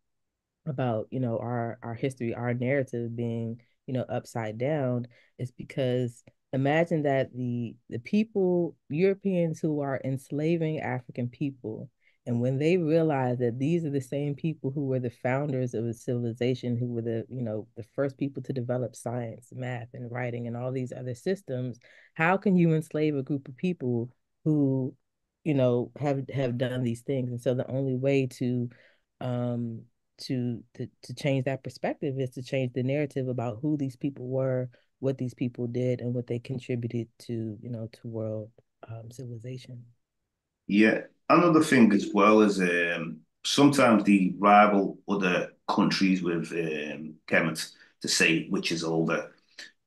about our history, our narrative being upside down, is because imagine that the people, Europeans who are enslaving African people, and when they realize that these are the same people who were the founders of a civilization, who were the first people to develop science, math, and writing, and all these other systems, how can you enslave a group of people who have done these things? And so the only way to um to change that perspective, is to change the narrative about who these people were, what these people did, and what they contributed to, to world civilization. Yeah. Another thing as well is sometimes they rival other countries with chemists to say which is older.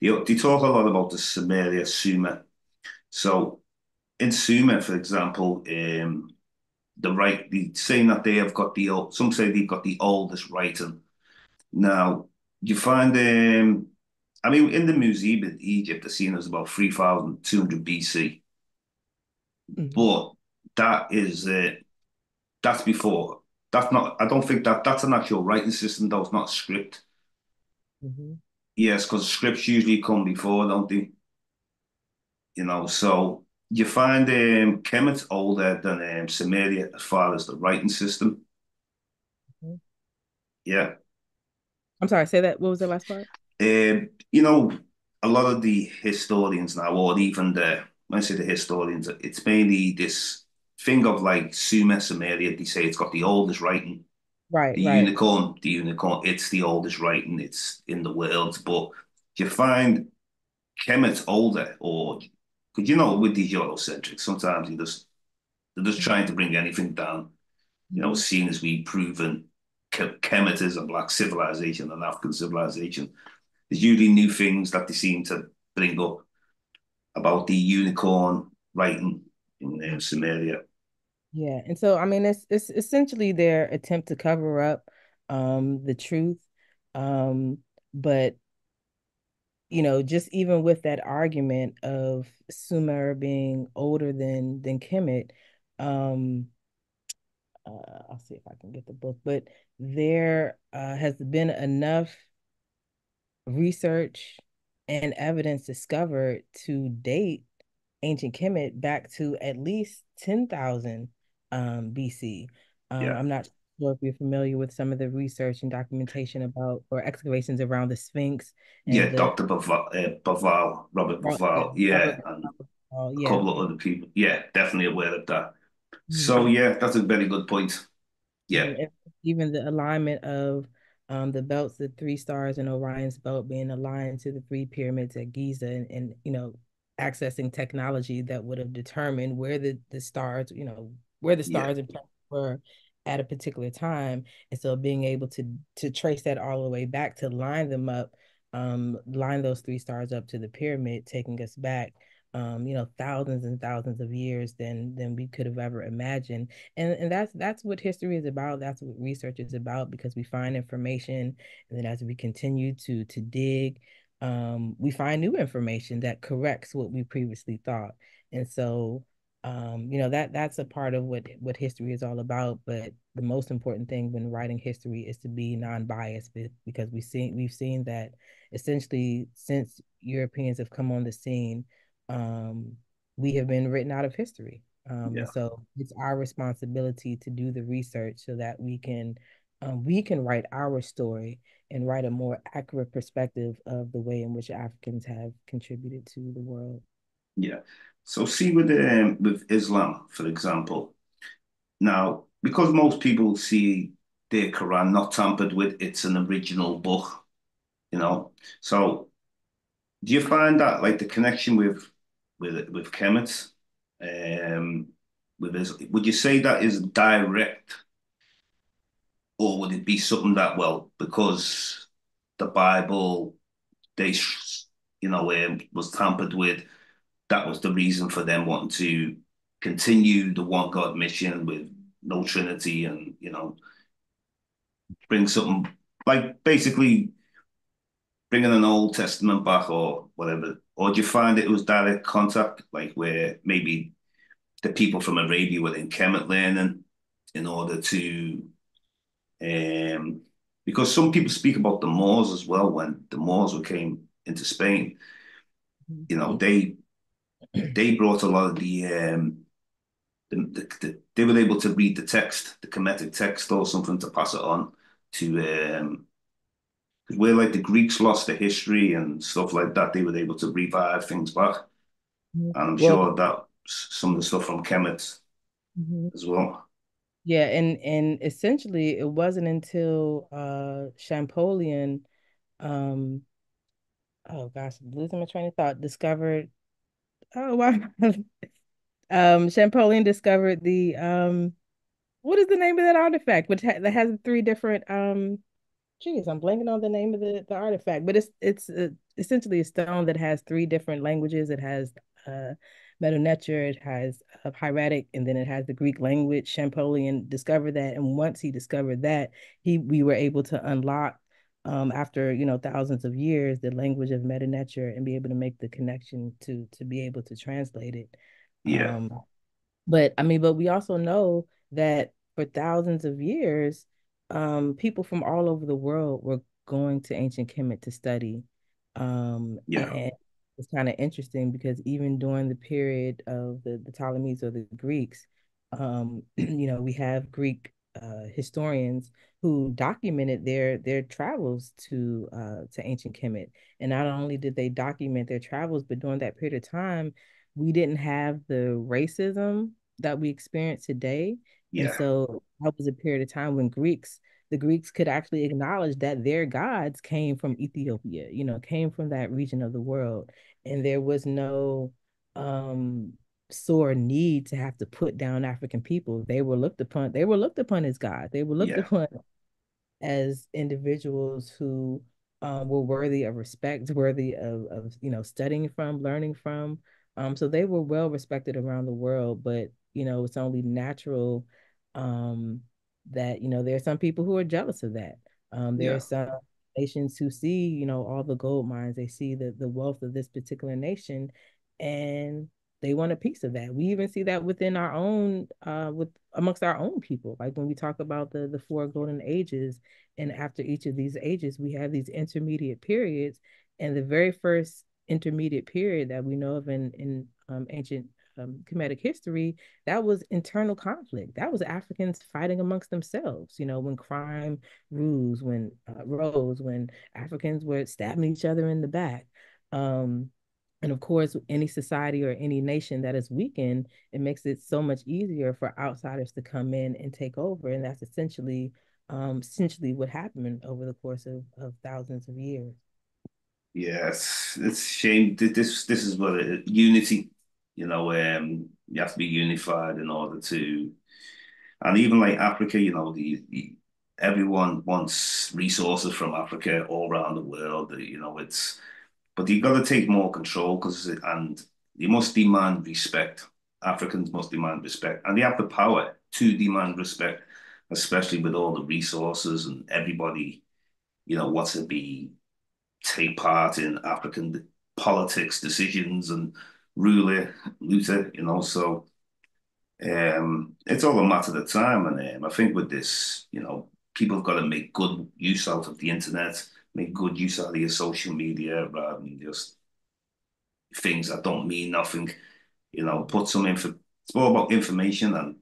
They talk a lot about the Sumeria Sumer. So in Sumer, for example, the saying that they have got the old, some say they've got the oldest writing. Now you find I mean in the museum in Egypt, the scene is about 3,200 BC, Hmm. but that is that's before. That's not. I don't think that's an actual writing system. Though it's not a script. Hmm. Yes, because scripts usually come before, don't they? So you find Kemet older than Samaria as far as the writing system. Yeah. I'm sorry, say that. What was the last part? A lot of the historians now, or even when I say the historians, it's mainly this thing of like Sumer, Samaria. They say it's got the oldest writing. Right, right. The unicorn, it's the oldest writing. It's in the world. But you find Kemet's older, or because with these Eurocentrics, sometimes they're just trying to bring anything down. Mhm. Seeing as we've proven Kemet is a black civilization, an African civilization, there's usually new things that they seem to bring up about the unicorn writing in Sumeria. Yeah, and so I mean, it's essentially their attempt to cover up the truth, um, but just even with that argument of Sumer being older than Kemet, um, I'll see if I can get the book, but there has been enough research and evidence discovered to date ancient Kemet back to at least 10,000 BC. Yeah. I'm not sure if you're familiar with some of the research and documentation about or excavations around the Sphinx and Yeah, the Dr. Baval, Robert Baval, yeah, Robert. and Oh, a yeah. couple of other people. Yeah, definitely aware of that. So Mhm. yeah, that's a very good point. Yeah, And even the alignment of the belts, the three stars in Orion's belt being aligned to the three pyramids at Giza, and accessing technology that would have determined where the stars, where the yeah, stars and planets were at a particular time. And so being able to trace that all the way back to line them up, line those three stars up to the pyramid, taking us back thousands and thousands of years than we could have ever imagined. And that's what history is about. That's what research is about, because we find information, and then as we continue to dig, we find new information that corrects what we previously thought. And so that's a part of what history is all about. But the most important thing when writing history is to be non-biased, because we've seen that essentially since Europeans have come on the scene, um, we have been written out of history. And yeah, so it's our responsibility to do the research so that we can write our story and write a more accurate perspective of the way in which Africans have contributed to the world. yeah. So see with Islam, for example, now because most people see their Quran not tampered with, it's an original book, you know. So do you find that like the connection with Kemet, um, with his, would you say that is direct, or would it be something that, well, because the Bible they was tampered with, that was the reason for them wanting to continue the one God mission with no Trinity, and bring something like basically bringing an Old Testament back or whatever? Or do you find it was direct contact, like where maybe the people from Arabia were in Kemet learning in order to, um, because some people speak about the Moors as well. When the Moors were came into Spain, you know, they brought a lot of they were able to read the text, the Kemetic text, or something to pass it on to, because where like the Greeks lost the history and stuff like that, they were able to revive things back. And I'm Well, sure that some of the stuff from Kemet mhm. as well. Yeah, and essentially it wasn't until Champollion, um oh gosh, I'm losing my train of thought, discovered, oh wow. Champollion discovered the what is the name of that artifact, which that has three different geez, I'm blanking on the name of the artifact, but it's essentially a stone that has three different languages. It has uh, Medu Neter, it has hieratic, and then it has the Greek language. Champollion discovered that, and once he discovered that, he we were able to unlock, after thousands of years, the language of Medu Neter and be able to make the connection to be able to translate it. Yeah, Um, but I mean, but we also know that for thousands of years, people from all over the world were going to ancient Kemet to study. yeah, And it's kind of interesting because even during the period of the Ptolemies or the Greeks, we have Greek historians who documented their travels to ancient Kemet. And not only did they document their travels, but during that period of time, we didn't have the racism that we experience today. And yeah, so that was a period of time when the Greeks could actually acknowledge that their gods came from Ethiopia, came from that region of the world. And there was no um sore need to have to put down African people. They were looked upon as gods. They were looked yeah, upon as individuals who were worthy of respect, worthy of studying from, learning from. So they were well respected around the world, but it's only natural um, that there are some people who are jealous of that. There yeah, are some nations who see all the gold mines, they see the wealth of this particular nation, and they want a piece of that. We even see that within our own with amongst our own people. Like when we talk about the four golden ages, and after each of these ages, we have these intermediate periods. And the very first intermediate period that we know of in ancient Kemetic history, that was internal conflict. That was Africans fighting amongst themselves. When crime rose, when Africans were stabbing each other in the back. Um, and of course, any society or any nation that is weakened, it makes it so much easier for outsiders to come in and take over. And that's essentially what happened over the course of thousands of years. yeah. It's a shame. This is what unity. You have to be unified in order to, and even like Africa. The everyone wants resources from Africa all around the world. It's but you got to take more control and you must demand respect. Africans must demand respect, and they have the power to demand respect, especially with all the resources and everybody, wants to be take part in African politics decisions and ruler, looter, So it's all a matter of time, and I think with this, people have got to make good use out of the internet, make good use out of your social media rather than just things that don't mean nothing. Put some info. It's all about information,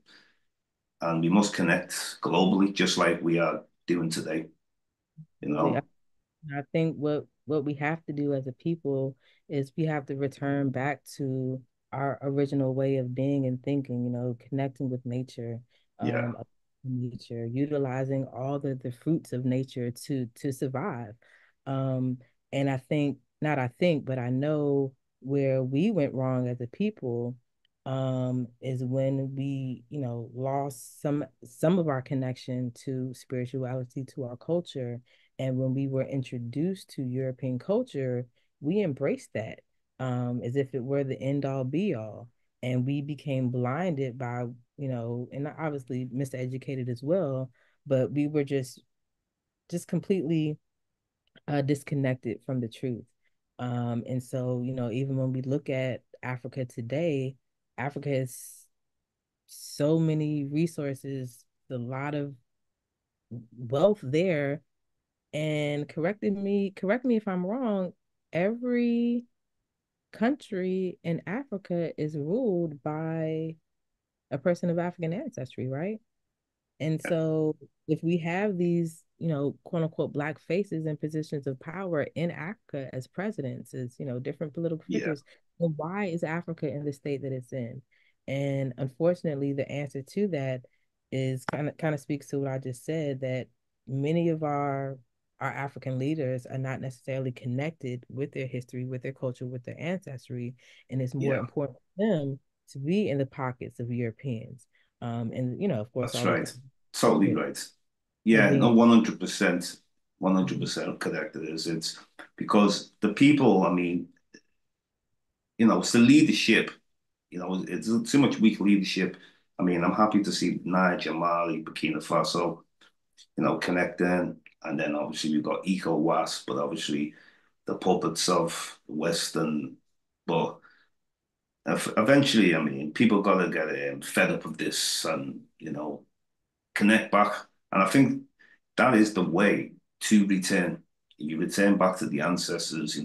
and we must connect globally, just like we are doing today. You Absolutely. know, I think what we have to do as a people is we have to return back to our original way of being and thinking, connecting with nature, yeah, utilizing all the fruits of nature to survive. Um, and I think, not I think, but I know where we went wrong as a people is when we, lost some of our connection to spirituality, to our culture, and when we were introduced to European culture, we embraced that as if it were the end all be all. And we became blinded by, and obviously miseducated as well, but we were just completely disconnected from the truth. And so, even when we look at Africa today, Africa has so many resources, a lot of wealth there, and correct me if I'm wrong, every country in Africa is ruled by a person of African ancestry, right? And so if we have these, quote unquote black faces in positions of power in Africa as presidents, as, different political yeah, figures, then why is Africa in the state that it's in? And unfortunately, the answer to that is kind of speaks to what I just said, that many of our African leaders are not necessarily connected with their history, with their culture, with their ancestry, and it's more Yeah, important for them to be in the pockets of Europeans. And of course, that's all the right. Totally yeah, right. and Yeah, no, being 100%, mhm, 100% correct it is. It's because the people, I mean, it's the leadership, it's too much weak leadership. I mean, I'm happy to see Niger, Mali, Burkina Faso, connecting. And then obviously we've got ECOWAS, but obviously the puppets of the Western. But eventually, I mean, people got to get fed up of this and, connect back. And I think that is the way to return. You return back to the ancestors,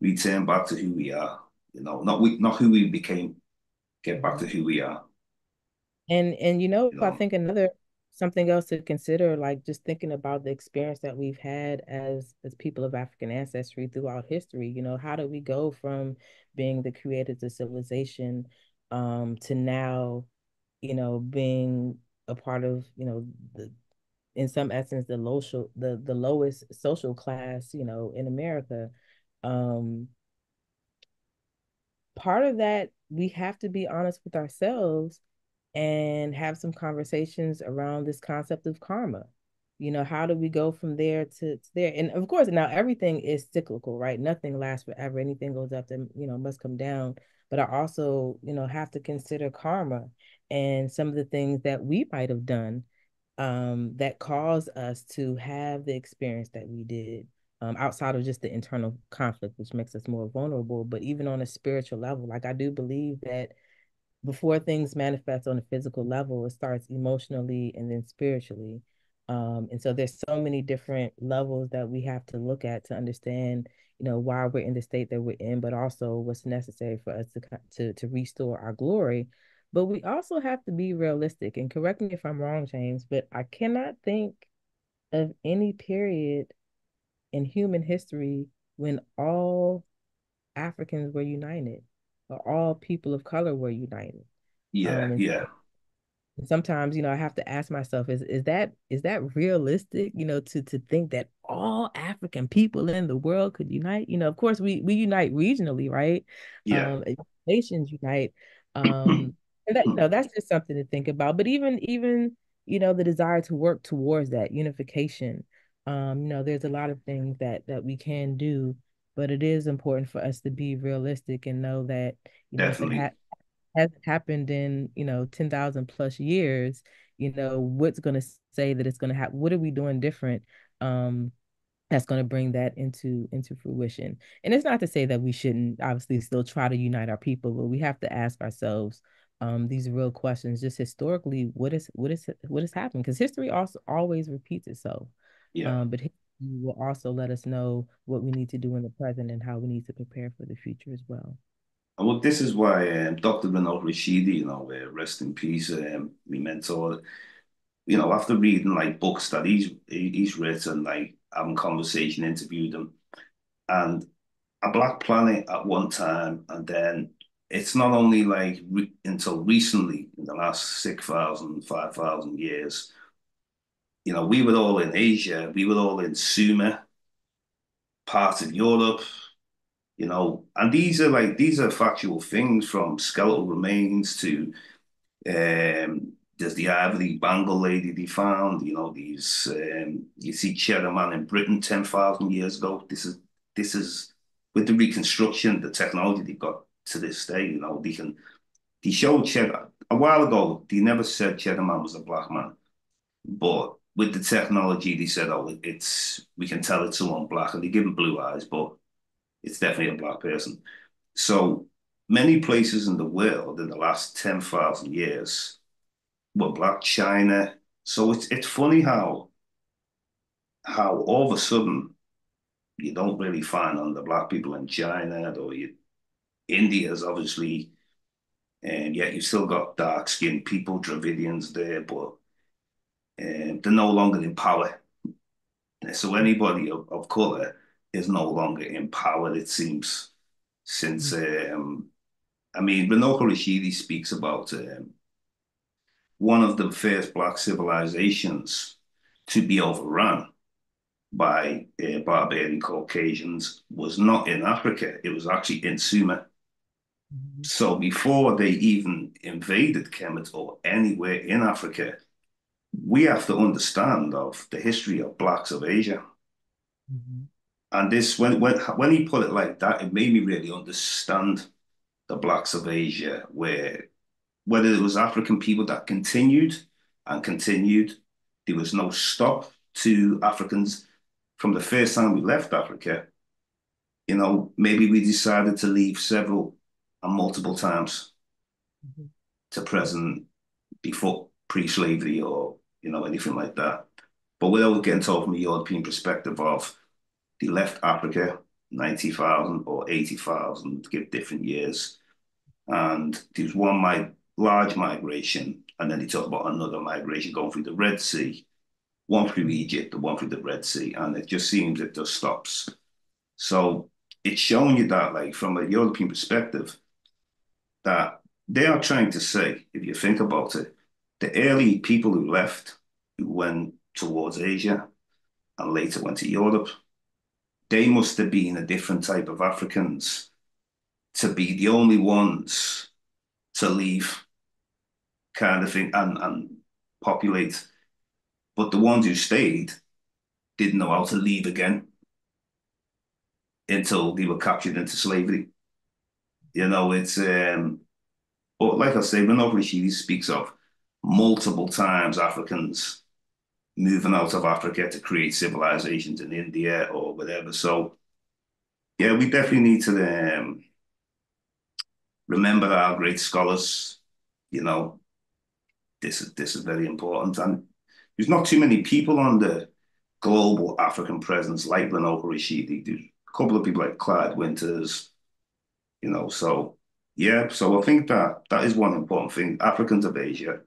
return back to who we are, not who we became, get back mhm. to who we are, And you I know. think another something else to consider, like just thinking about the experience that we've had as people of African ancestry throughout history, how do we go from being the creators of civilization to now, being a part of, in some essence the lowest social class, in America. Um, Part of that we have to be honest with ourselves and have some conversations around this concept of karma. How do we go from there to there? And of course, now everything is cyclical, right? Nothing lasts forever. Anything goes up, then must come down. But I also, have to consider karma and some of the things that we might have done that caused us to have the experience that we did. Outside of just the internal conflict, which makes us more vulnerable, but even on a spiritual level, like I do believe that before things manifest on a physical level, it starts emotionally and then spiritually. And so there's so many different levels that we have to look at to understand, why we're in the state that we're in, but also what's necessary for us to restore our glory. But we also have to be realistic. And correct me if I'm wrong, James, but I cannot think of any period in human history when all Africans were united or all people of color were united. Yeah, And yeah, sometimes, I have to ask myself, is that realistic, to think that all African people in the world could unite? Of course we unite regionally, right? yeah. Nations unite. And that's just something to think about. But even, the desire to work towards that unification. There's a lot of things that we can do, but it is important for us to be realistic and know that, if it Definitely. hasn't happened in 10,000 plus years, what's going to say that it's going to happen? What are we doing different um that's going to bring that into fruition? And it's not to say that we shouldn't obviously still try to unite our people, but we have to ask ourselves these real questions, just historically, what has happened, because history also always repeats itself. Yeah. But history will also let us know what we need to do in the present and how we need to prepare for the future as well. And look, this is why Dr. Renaud Rashidi, rest in peace, my mentor, after reading like books that he's written, like having conversation, interviewed him, and a Black Planet at one time, and then it's not only like until recently, in the last 6,000, 5,000 years, we were all in Asia, we were all in Sumer, parts of Europe, and these are factual things from skeletal remains to there's the Ivory Bangle lady they found, these you see Cheddar Man in Britain 10,000 years ago. This is with the reconstruction, the technology they've got to this day, they showed Cheddar a while ago, they never said Cheddar Man was a black man. But with the technology, they said, oh, we can tell it's someone black, and they give him blue eyes, but it's definitely a black person. So many places in the world in the last 10,000 years were black. China. So it's funny how all of a sudden you don't really find on the black people in China, or India's obviously, and yet you still got dark skinned people, Dravidians there, but they're no longer in power. So anybody of color is no longer in power, it seems, since I mean, Renoko Rashidi speaks about one of the first black civilizations to be overrun by barbarian Caucasians was not in Africa. It was actually in Sumer. Mhm. So before they even invaded Kemet or anywhere in Africa, we have to understand of the history of blacks of Asia. Mhm. And this, when he put it like that, it made me really understand the blacks of Asia, where whether it was African people that continued and continued, there was no stop to Africans from the first time we left Africa. Maybe we decided to leave several and multiple times Mhm. to present before pre-slavery or anything like that. But without getting told from a European perspective of they left Africa 90,000 or 80,000 to give different years. And there was one large migration, and then they talk about another migration going through the Red Sea, one through Mhm. Egypt, and one through the Red Sea, and it just seems it just stops. So it's showing you that, like from a European perspective, that they are trying to say, if you think about it, the early people who left, who went towards Asia and later went to Europe, they must have been a different type of Africans to be the only ones to leave, kind of thing, and populate. But the ones who stayed didn't know how to leave again until they were captured into slavery. It's but like I say, when Rashidi speaks of multiple times Africans moving out of Africa to create civilizations in India or whatever. So yeah, we definitely need to remember our great scholars. You know, this is very important, and there's not too many people on the global African presence like Lenovo Rashidi. There's a couple of people like Clyde Winters. So yeah. So I think that is one important thing. Africans of Asia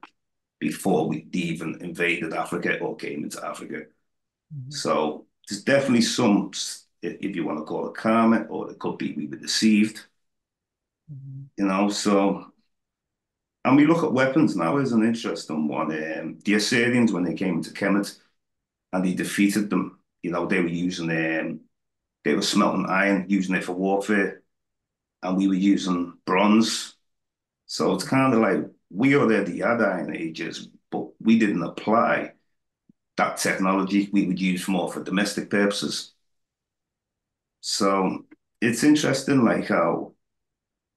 before we even invaded Africa or came into Africa. Mhm. So there's definitely some, if you want to call it karma, or it could be we were deceived, Mhm. So, and we look at weapons now as an interesting one. The Assyrians, when they came into Kemet and they defeated them, they were they were smelting iron, using it for warfare, and we were using bronze. So it's kind of like we already had iron ages, but we didn't apply that technology. We would use more for domestic purposes. So it's interesting, like how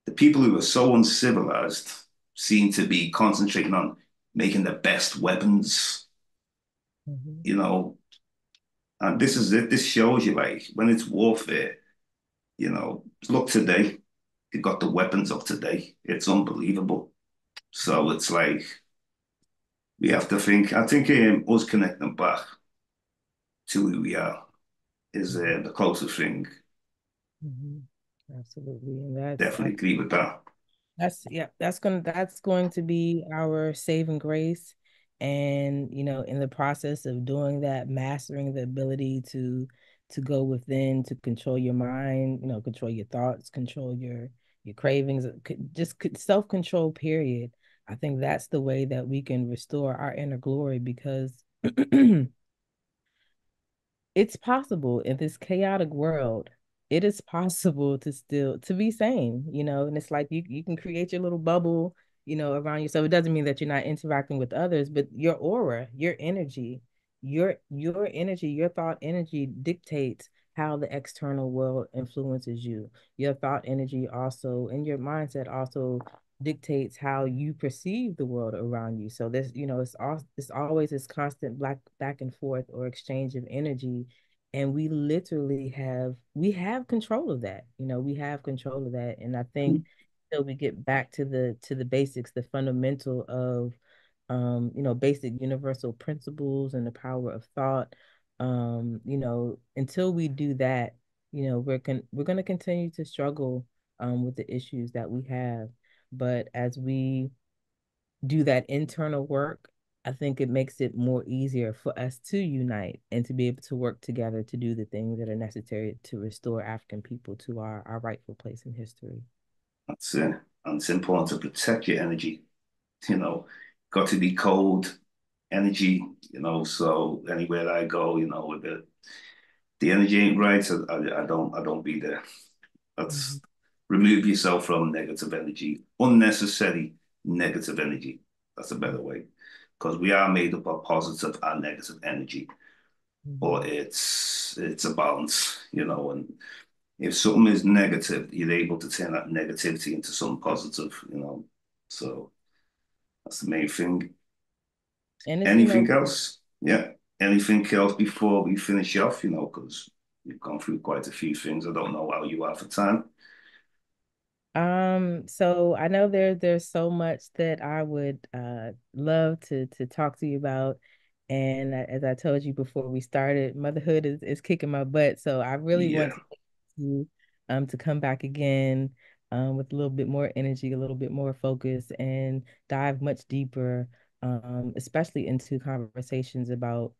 the people who are so uncivilized seem to be concentrating on making the best weapons, Mhm. you know. And this is it. This shows you, like, when it's warfare, look today, they got the weapons of today. It's unbelievable. So it's like we have to think. I think us connecting back to who we are is Mhm. the closest thing. Mhm. Absolutely. And Definitely agree with that. yeah, that's going to be our saving grace. And in the process of doing that, mastering the ability to go within, to control your mind, control your thoughts, control your cravings, just self-control, period. I think that's the way that we can restore our inner glory because it's possible in this chaotic world. It is possible to still to be sane, and it's like you can create your little bubble, around yourself. It doesn't mean that you're not interacting with others, but your aura, your energy, your energy, your thought energy dictates how the external world influences you. Your thought energy also and your mindset also dictates how you perceive the world around you. So this, it's always this constant back and forth or exchange of energy. And we have control of that. We have control of that. And I think till we get back to the basics, the fundamental of basic universal principles and the power of thought. Until we do that, we're going to continue to struggle with the issues that we have. But as we do that internal work, I think it makes it more easier for us to unite and to be able to work together to do the things that are necessary to restore African people to our rightful place in history. That's it. And it's important to protect your energy. You know, got to be cold energy, so anywhere I go, with the energy ain't right, so I don't be there. Mhm. That's remove yourself from negative energy, unnecessary negative energy. That's a better way. Because we are made up of positive and negative energy, but Mhm. it's a balance, and if something is negative, you're able to turn that negativity into something positive. So that's the main thing. And it's, Anything else? Yeah. Anything else before we finish off, because we've gone through quite a few things. I don't know how you are for time. so I know there's so much that I would love to talk to you about. And as I told you before we started, motherhood is kicking my butt. So I really want Yeah, you to come back again with a little bit more energy, a little bit more focus, and dive much deeper, especially into conversations about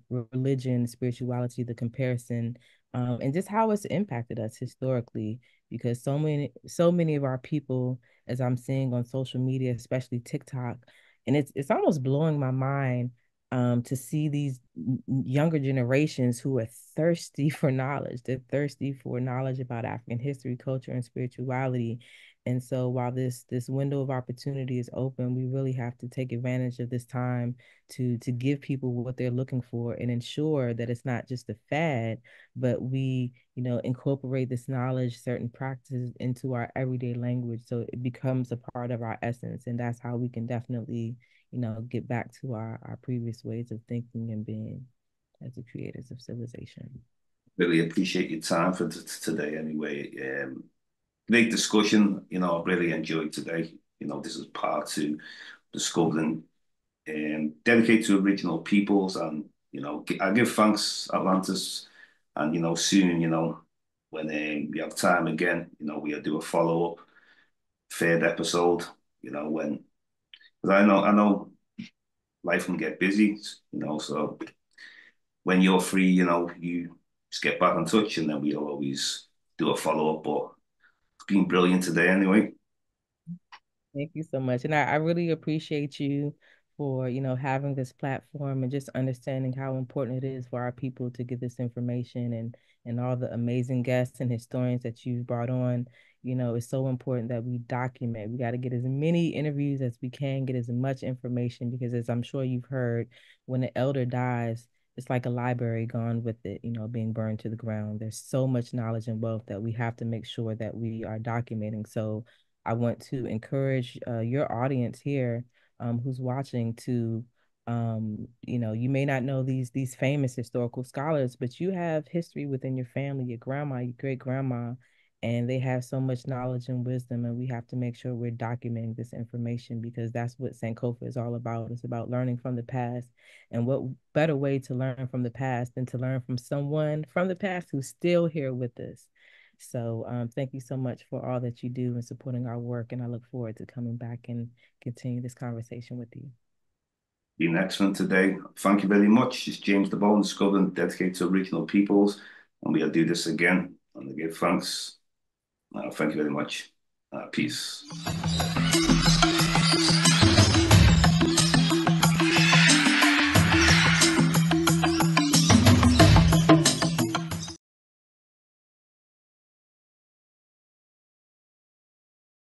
religion, spirituality, the comparison, and just how it's impacted us historically. Because so many of our people, as I'm seeing on social media, especially TikTok, and it's almost blowing my mind to see these younger generations who are thirsty for knowledge. They're thirsty for knowledge about African history, culture, and spirituality. And so while this window of opportunity is open, we really have to take advantage of this time to give people what they're looking for and ensure that it's not just a fad, but we, incorporate this knowledge, certain practices into our everyday language so it becomes a part of our essence. And that's how we can definitely, get back to our previous ways of thinking and being as the creators of civilization. really appreciate your time for today anyway. Great discussion. I've really enjoyed today. This is part two, discovering dedicated to original peoples. And, I give thanks, Atlantis. And, soon, when we have time again, we'll do a follow-up third episode, when, because I know life can get busy, so when you're free, you just get back in touch and then we'll always do a follow-up. But it's been brilliant today anyway. Thank you so much. And I really appreciate you for, having this platform and just understanding how important it is for our people to get this information and all the amazing guests and historians that you've brought on. It's so important that we document. We got to get as many interviews as we can, get as much information because as I'm sure you've heard, when an elder dies, it's like a library gone with it, being burned to the ground. There's so much knowledge and wealth that we have to make sure that we are documenting. So I want to encourage your audience here who's watching to, you may not know these famous historical scholars, but you have history within your family, your grandma, your great grandma, and they have so much knowledge and wisdom, and we have to make sure we're documenting this information because that's what Sankofa is all about. It's about learning from the past, and what better way to learn from the past than to learn from someone from the past who's still here with us. So thank you so much for all that you do and supporting our work. And I look forward to coming back and continue this conversation with you. Been excellent today. Thank you very much. It's James Diboe, Discovering dedicated to original peoples, and we'll do this again. And I give thanks. Thank you very much. Peace.